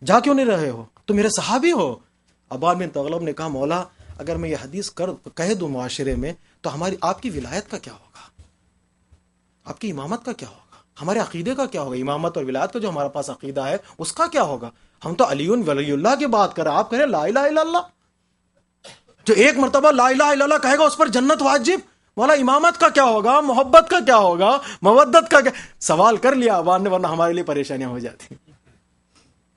جا کیوں نہیں رہے ہو، تم میرے صحابی ہو؟ ابان بن تغلب نے کہا، مولا اگر میں یہ حدیث کہہ دوں معاشرے میں تو آپ کی ولایت کا کیا ہوگا، آپ کی امامت کا کیا ہوگا، ہمارے عقیدے کا کیا ہوگا، امامت اور ولایت کا جو ہمارے پاس عقیدہ ہے اس کا کیا ہوگا؟ ہم تو علی ولی اللہ کی بات کر رہے ہیں، آپ کہہ رہے لا الہ الا اللہ، جو 1 مرتبہ لا الہ الا اللہ کہے گا اس پر جنت واجب۔ مولا امامت کا کیا ہوگا، محبت کا کیا ہوگا، مودت کا کیا؟ سوال کر لیا ابان نے، ورنہ ہمارے لیے پریشانیاں ہو جاتی۔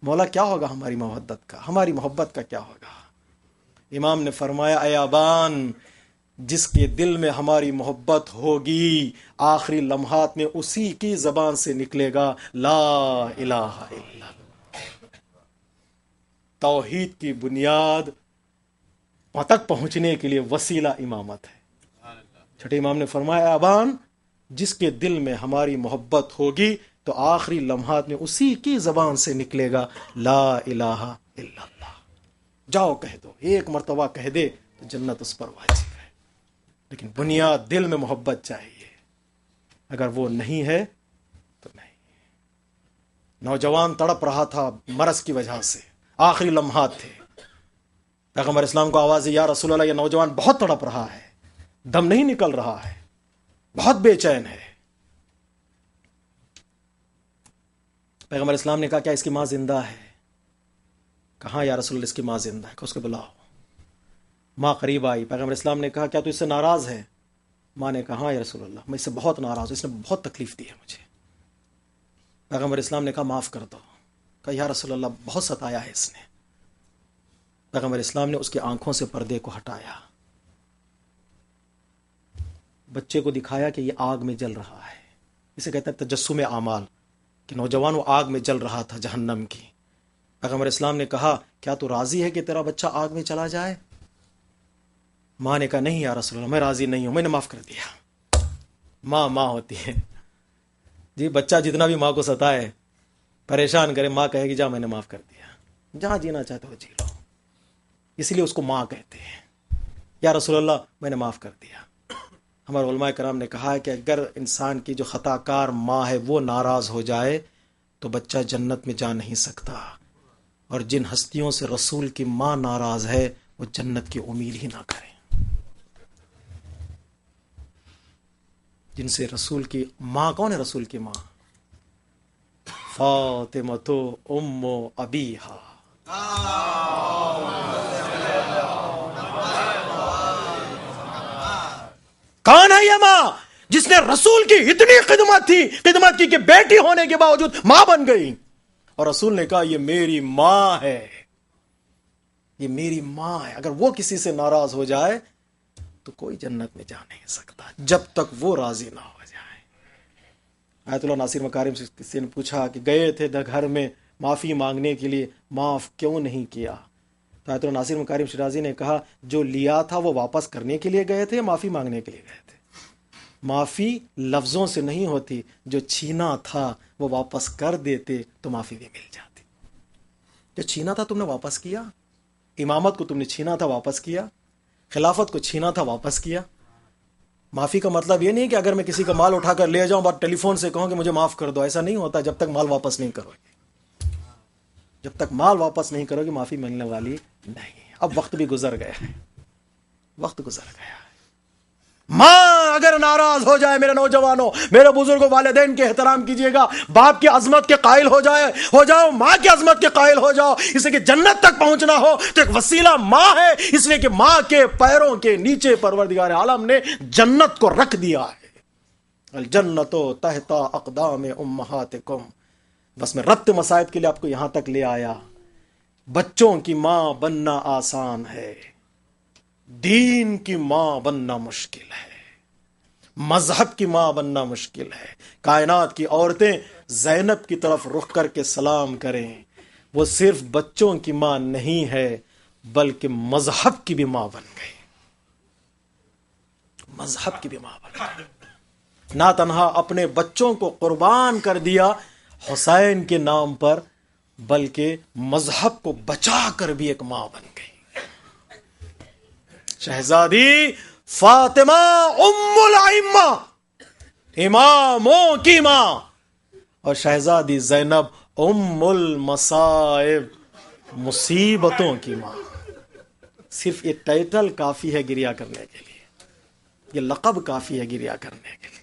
مولا کیا ہوگا ہماری مودت کا، ہماری محبت کا کیا ہوگا؟ امام نے فرمایا، اے ابان، جس کے دل میں ہماری محبت ہوگی آخری لمحات میں اسی کی زبان سے نکلے گا لا الہ الا اللہ۔ توحید کی بنیاد تک پہنچنے کے لیے وسیلہ امامت ہے۔ چھٹے امام نے فرمایا، ابان جس کے دل میں ہماری محبت ہوگی تو آخری لمحات میں اسی کی زبان سے نکلے گا لا الہ الا اللہ۔ جاؤ کہہ دو، 1 مرتبہ کہہ دے تو جنت اس پر واجب ہے، لیکن بنیاد دل میں محبت چاہیے، اگر وہ نہیں ہے تو نہیں۔ نوجوان تڑپ رہا تھا مرض کی وجہ سے، آخری لمحات تھے، پیغمبر اسلام کو آواز دی، یا رسول اللہ یہ نوجوان بہت تڑپ رہا ہے، دم نہیں نکل رہا ہے، بہت بے چین ہے۔ پیغمبر اسلام نے کہا، کیا اس کی ماں زندہ ہے؟ کہاں یا رسول اللہ اس کی ماں زندہ ہے، کہ اس کو بلاؤ۔ ماں قریب آئی، پیغمبر اسلام نے کہا کیا تو اس سے ناراض ہے؟ ماں نے کہا ہاں یا رسول اللہ، میں اس سے بہت ناراض ہوں، اس نے بہت تکلیف دی ہے مجھے۔ پیغمبر اسلام نے کہا معاف کر دو۔ کہا یا رسول اللہ بہت ستایا ہے اس نے۔ پیغمبر اسلام نے اس کی آنکھوں سے پردے کو ہٹایا، بچے کو دکھایا کہ یہ آگ میں جل رہا ہے، اسے کہتے ہیں تجسم اعمال، کہ نوجوان وہ آگ میں جل رہا تھا جہنم کی۔ پیغمبر اسلام نے کہا کیا تو راضی ہے کہ تیرا بچہ آگ میں چلا جائے؟ ماں نے کہا نہیں یا رسول اللہ میں راضی نہیں ہوں، میں نے معاف کر دیا۔ ماں ہوتی ہے جی، بچہ جتنا بھی ماں کو ستائے پریشان کرے، ماں کہے گی جا میں نے معاف کر دیا، جہاں جینا چاہتے ہو جی لو، اس لیے اس کو ماں کہتے ہیں۔ یا رسول اللہ میں نے معاف کر دیا۔ ہمارے علماء کرام نے کہا ہے کہ اگر انسان کی جو خطا کار ماں ہے وہ ناراض ہو جائے تو بچہ جنت میں جا نہیں سکتا، اور جن ہستیوں سے رسول کی ماں ناراض ہے وہ جنت کی امید ہی نہ کریں۔ جن سے رسول کی ماں، کون ہے رسول کی ماں؟ فاطمہ ام ابیہا، کون ہے یہ ماں جس نے رسول کی اتنی خدمت کی کہ بیٹی ہونے کے باوجود ماں بن گئی، اور رسول نے کہا یہ میری ماں ہے، یہ میری ماں ہے۔ اگر وہ کسی سے ناراض ہو جائے تو کوئی جنت میں جا نہیں سکتا جب تک وہ راضی نہ ہو جائے۔ آیت اللہ ناصر مکارم سے کسی نے پوچھا کہ گئے تھے گھر میں معافی مانگنے کے لیے، معاف کیوں نہیں کیا؟ تو آیت اللہ ناصر مکارم شیرازی نے کہا جو لیا تھا وہ واپس کرنے کے لیے گئے تھے یا معافی مانگنے کے لیے گئے تھے؟ معافی لفظوں سے نہیں ہوتی، جو چھینا تھا وہ واپس کر دیتے تو معافی بھی مل جاتی۔ جو چھینا تھا تم نے واپس کیا، امامت کو تم نے چھینا تھا واپس کیا، خلافت کو چھینا تھا واپس کیا۔ معافی کا مطلب یہ نہیں کہ اگر میں کسی کا مال اٹھا کر لے جاؤں بات ٹیلی فون سے کہوں کہ مجھے معاف کر دو، ایسا نہیں ہوتا جب تک مال واپس نہیں کرو گے۔ جب تک مال واپس نہیں کرو گے معافی ملنے والی نہیں۔ اب وقت بھی گزر گیا ہے، وقت گزر گیا ہے۔ ماں اگر ناراض ہو جائے، میرے نوجوانوں، میرے بزرگوں، والدین کے احترام کیجیے گا، باپ کی عظمت کے قائل ہو جاؤ، ماں کی عظمت کے قائل ہو جاؤ۔ اس لیے کہ جنت تک پہنچنا ہو تو ایک وسیلہ ماں ہے، اس لیے کہ ماں کے پیروں کے نیچے پروردگار عالم نے جنت کو رکھ دیا ہے۔ الجنت تحت اقدام امہاتکم۔ بس میں ربط مسائب کے لیے آپ کو یہاں تک لے آیا۔ بچوں کی ماں بننا آسان ہے، دین کی ماں بننا مشکل ہے، مذہب کی ماں بننا مشکل ہے۔ کائنات کی عورتیں زینب کی طرف رخ کر کے سلام کریں، وہ صرف بچوں کی ماں نہیں ہے بلکہ مذہب کی بھی ماں بن گئی، مذہب کی بھی ماں بن گئی۔ نہ تنہا اپنے بچوں کو قربان کر دیا حسین کے نام پر، بلکہ مذہب کو بچا کر بھی ایک ماں بن گئی۔ شہزادی فاطمہ ام الائمہ، اماموں کی ماں، اور شہزادی زینب ام المصائب، مصیبتوں کی ماں۔ صرف یہ ٹائٹل کافی ہے گریا کرنے کے لیے، یہ لقب کافی ہے گریا کرنے کے لیے۔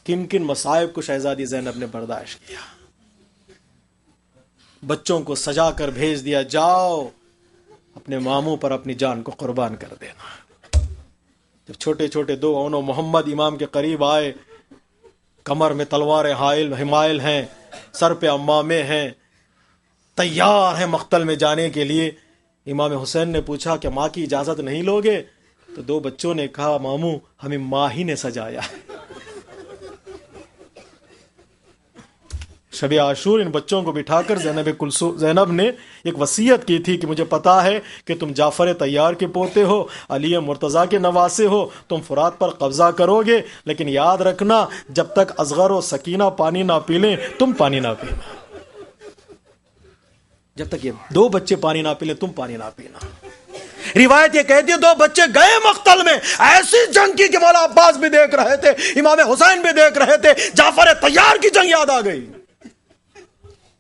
کن کن مصائب کو شہزادی زینب نے برداشت کیا۔ بچوں کو سجا کر بھیج دیا، جاؤ اپنے ماموں پر اپنی جان کو قربان کر دینا۔ جب چھوٹے چھوٹے دو اونو محمد امام کے قریب آئے، کمر میں تلواریں حمائل ہیں، سر پہ امامے ہیں، تیار ہیں مقتل میں جانے کے لیے۔ امام حسین نے پوچھا کہ ماں کی اجازت نہیں لوگے؟ تو دو بچوں نے کہا ماموں ہمیں ماں ہی نے سجایا ہے۔ شب عاشور ان بچوں کو بٹھا کر زینب نے ایک وصیت کی تھی کہ مجھے پتا ہے کہ تم جعفر طیار کے پوتے ہو، علی مرتضیٰ کے نواسے ہو، تم فرات پر قبضہ کرو گے، لیکن یاد رکھنا جب تک اصغر و سکینہ پانی نہ پی لیں تم پانی نہ پینا۔ جب تک یہ دو بچے پانی نہ پی لیں تم پانی نہ پینا۔ روایت یہ کہتی ہے دو بچے گئے مقتل میں، ایسی جنگ کی کہ مولا عباس بھی دیکھ رہے تھے، امام حسین بھی دیکھ رہے تھے، جعفر طیار کی جنگ یاد آ گئی،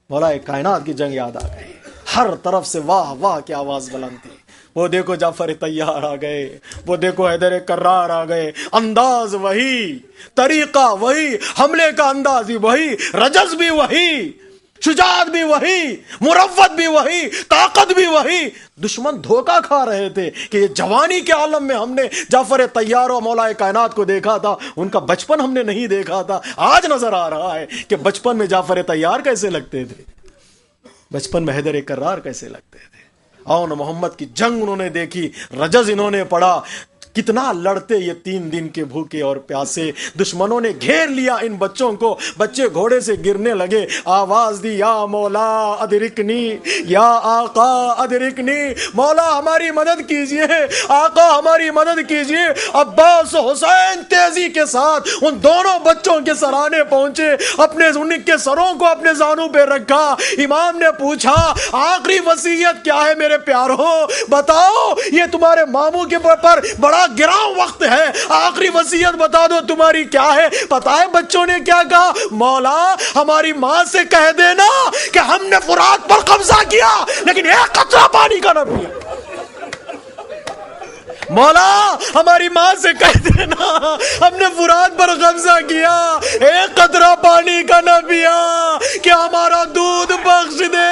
مولا کائنات کی جنگ یاد آ گئی۔ ہر طرف سے واہ واہ کی آواز بلند تھی۔ وہ دیکھو جعفر طیار آ گئے، وہ دیکھو حیدر کرار آ گئے، انداز وہی، طریقہ وہی، حملے کا انداز بھی وہی، رجز بھی وہی۔ شجاعت بھی وہی، مروت بھی وہی، طاقت بھی وہی. دشمن دھوکہ کھا رہے تھے کہ یہ جوانی کے عالم میں ہم نے جعفر طیار و مولا کائنات کو دیکھا تھا، ان کا بچپن ہم نے نہیں دیکھا تھا. آج نظر آ رہا ہے کہ بچپن میں جعفر طیار کیسے لگتے تھے، بچپن میں حیدر کرار کیسے لگتے تھے. آن محمد کی جنگ انہوں نے دیکھی، رجز انہوں نے پڑھا، کتنا لڑتے یہ 3 دن کے بھوکے اور پیاسے. دشمنوں نے گھیر لیا ان بچوں کو، بچے گھوڑے سے گرنے لگے. آواز دی یا مولا ادرکنی، یا آقا ادرکنی، مولا ہماری مدد کیجئے، آقا ہماری مدد کیجئے. عباس و حسین تیزی کے ساتھ ان دونوں بچوں کے سرانے پہنچے، اپنے ان کے سروں کو اپنے زانوں پہ رکھا. امام نے پوچھا آخری وصیت کیا ہے میرے پیاروں، بتاؤ، یہ تمہارے ماموں کے پر بڑا گراں وقت ہے، آخری وصیت بتا دو تمہاری کیا ہے. پتا ہے بچوں نے کیا کہا؟ مولا ہماری ماں سے کہہ دینا کہ ہم نے فرات پر قبضہ کیا لیکن ایک قطرہ پانی کا نہ پیا. مولا ہماری ماں سے کہہ دینا ہم نے فرات پر قبضہ کیا، ایک قطرہ پانی کا نہ پیا، کہ ہمارا دودھ بخش دے.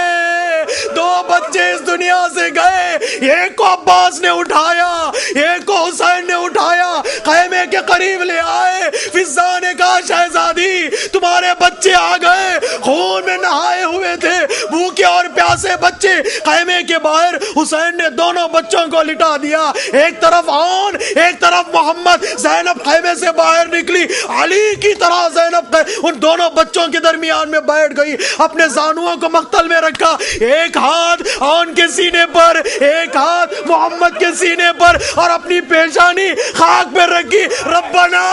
2 بچے اس دنیا سے گئے، ایک کو عباس نے اٹھایا، ایک کو حسین نے اٹھایا، خیمے کے قریب لے آئے. فضا نے کہا شہزادی تمہارے بچے آ گئے، خون میں نہائے ہوئے تھے، بھوکے اور پیاسے بچے خیمے کے باہر. حسین نے دونوں بچوں کو لٹا دیا، ایک طرف آن ایک طرف محمد. زینب خیمے سے باہر نکلی، علی کی طرح زینب ان دونوں بچوں کے درمیان میں بیٹھ گئی، اپنے زانوؤں کو مقتل میں رکھا، ایک ہاتھ آن کے سینے پر، ایک ہاتھ محمد کے سینے پر، اور اپنی پیشانی خاک پہ رکھی. ربنا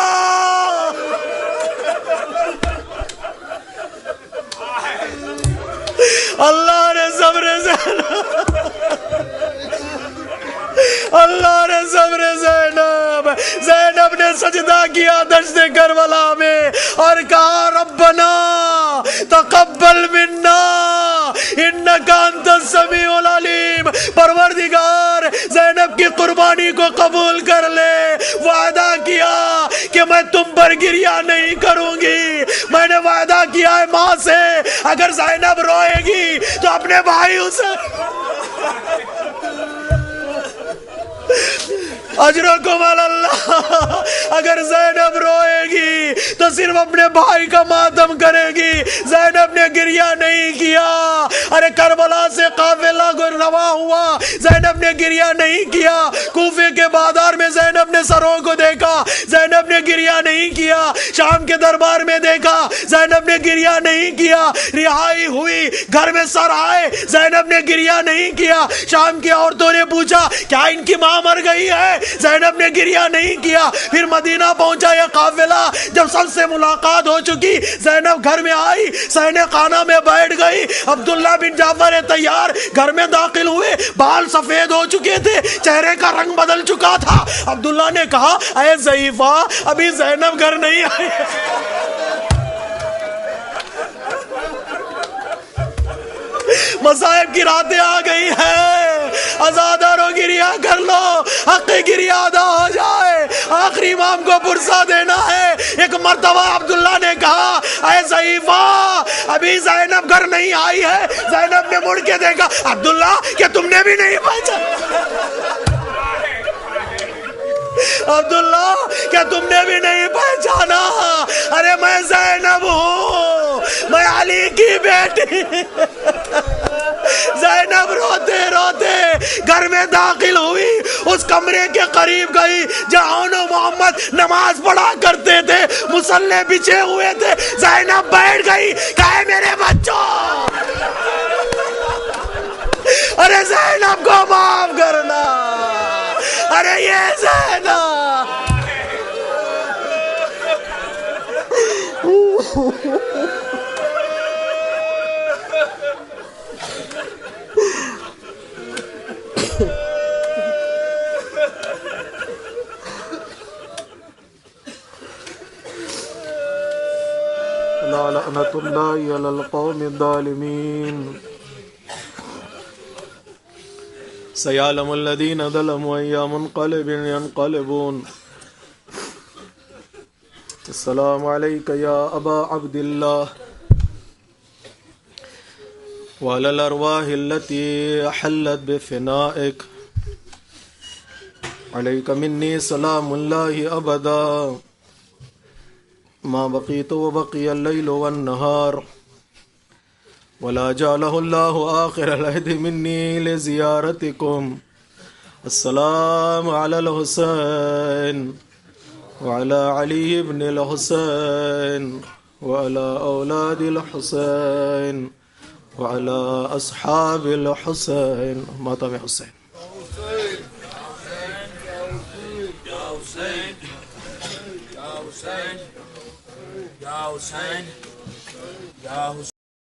اللہ نے صبر اللہ نے صبر زینب نے سجدہ کیا دشت کربلا میں اور کہا ربنا تقبل منا انک انت السمیع العلیم. پروردگار زینب کی قربانی کو قبول کر لے. وعدہ کیا کہ میں تم پر گریہ نہیں کروں گی. میں نے وعدہ کیا ہے ماں سے اگر زینب روئے گی تو اپنے بھائی اسے اجرکم علی اللہ، اگر زینب روئے گی تو صرف اپنے بھائی کا ماتم کرے گی. زینب نے گریہ نہیں کیا. ارے کربلا سے قافلہ رواں ہوا، زینب نے گریہ نہیں کیا. کوفے کے بازار میں زینب نے سروں کو دیکھا، زینب نے گریہ نہیں کیا. شام کے دربار میں دیکھا، زینب نے گریہ نہیں کیا. رہائی ہوئی، گھر میں سر آئے، زینب نے گریہ نہیں کیا. شام کی عورتوں نے پوچھا کیا ان کی ماں مر گئی ہے، زینب نے گریہ نہیں کیا. پھر مدینہ پہنچا یہ قافلہ، جب سب سے ملاقات ہو چکی، زینب گھر میں آئی، صحن خانہ میں بیٹھ گئی. عبداللہ بن جعفر طیار گھر میں داخل ہوئے، بال سفید ہو چکے تھے، چہرے کا رنگ بدل چکا تھا. عبداللہ نے کہا اے ضعیفہ ابھی زینب گھر نہیں آئی. مصائب کی راتیں آ گئی ہیں، ازاداروں گریہ کر لو، حق گریہ ادا ہو جائے. آخری امام کو پرسہ دینا ہے. ایک مرتبہ عبداللہ نے کہا اے ضعیفہ ابھی زینب گھر نہیں آئی ہے. زینب نے مڑ کے دیکھا، عبداللہ کیا تم نے بھی نہیں پہچانا؟ عبداللہ کیا تم نے بھی نہیں پہچانا؟ ارے میں زینب ہوں، میں علی کی بیٹی. زینب روتے روتے گھر میں داخل ہوئی، اس کمرے کے قریب گئی جہاں محمد نماز پڑھا کرتے تھے، مصلے بچھے ہوئے تھے. زینب بیٹھ گئی، کہے میرے بچوں ارے زینب کو معاف کرنا، ارے یہ زینب. لعنت اللہ علی القوم الظالمین. سیعلم الذین ظلموا ای منقلب ینقلبون. السلام علیک یا ابا عبداللہ. وعلى الأرواح التي أحلت بفنائك عليك مني سلام الله أبدا ما بقيت وبقي الليل والنهار ولا جعله الله آخر العهد مني لزيارتكم. السلام على الحسين وعلى علي بن الحسين وعلى أولاد الحسين وعلى أصحاب الحسين. ماتم حسين.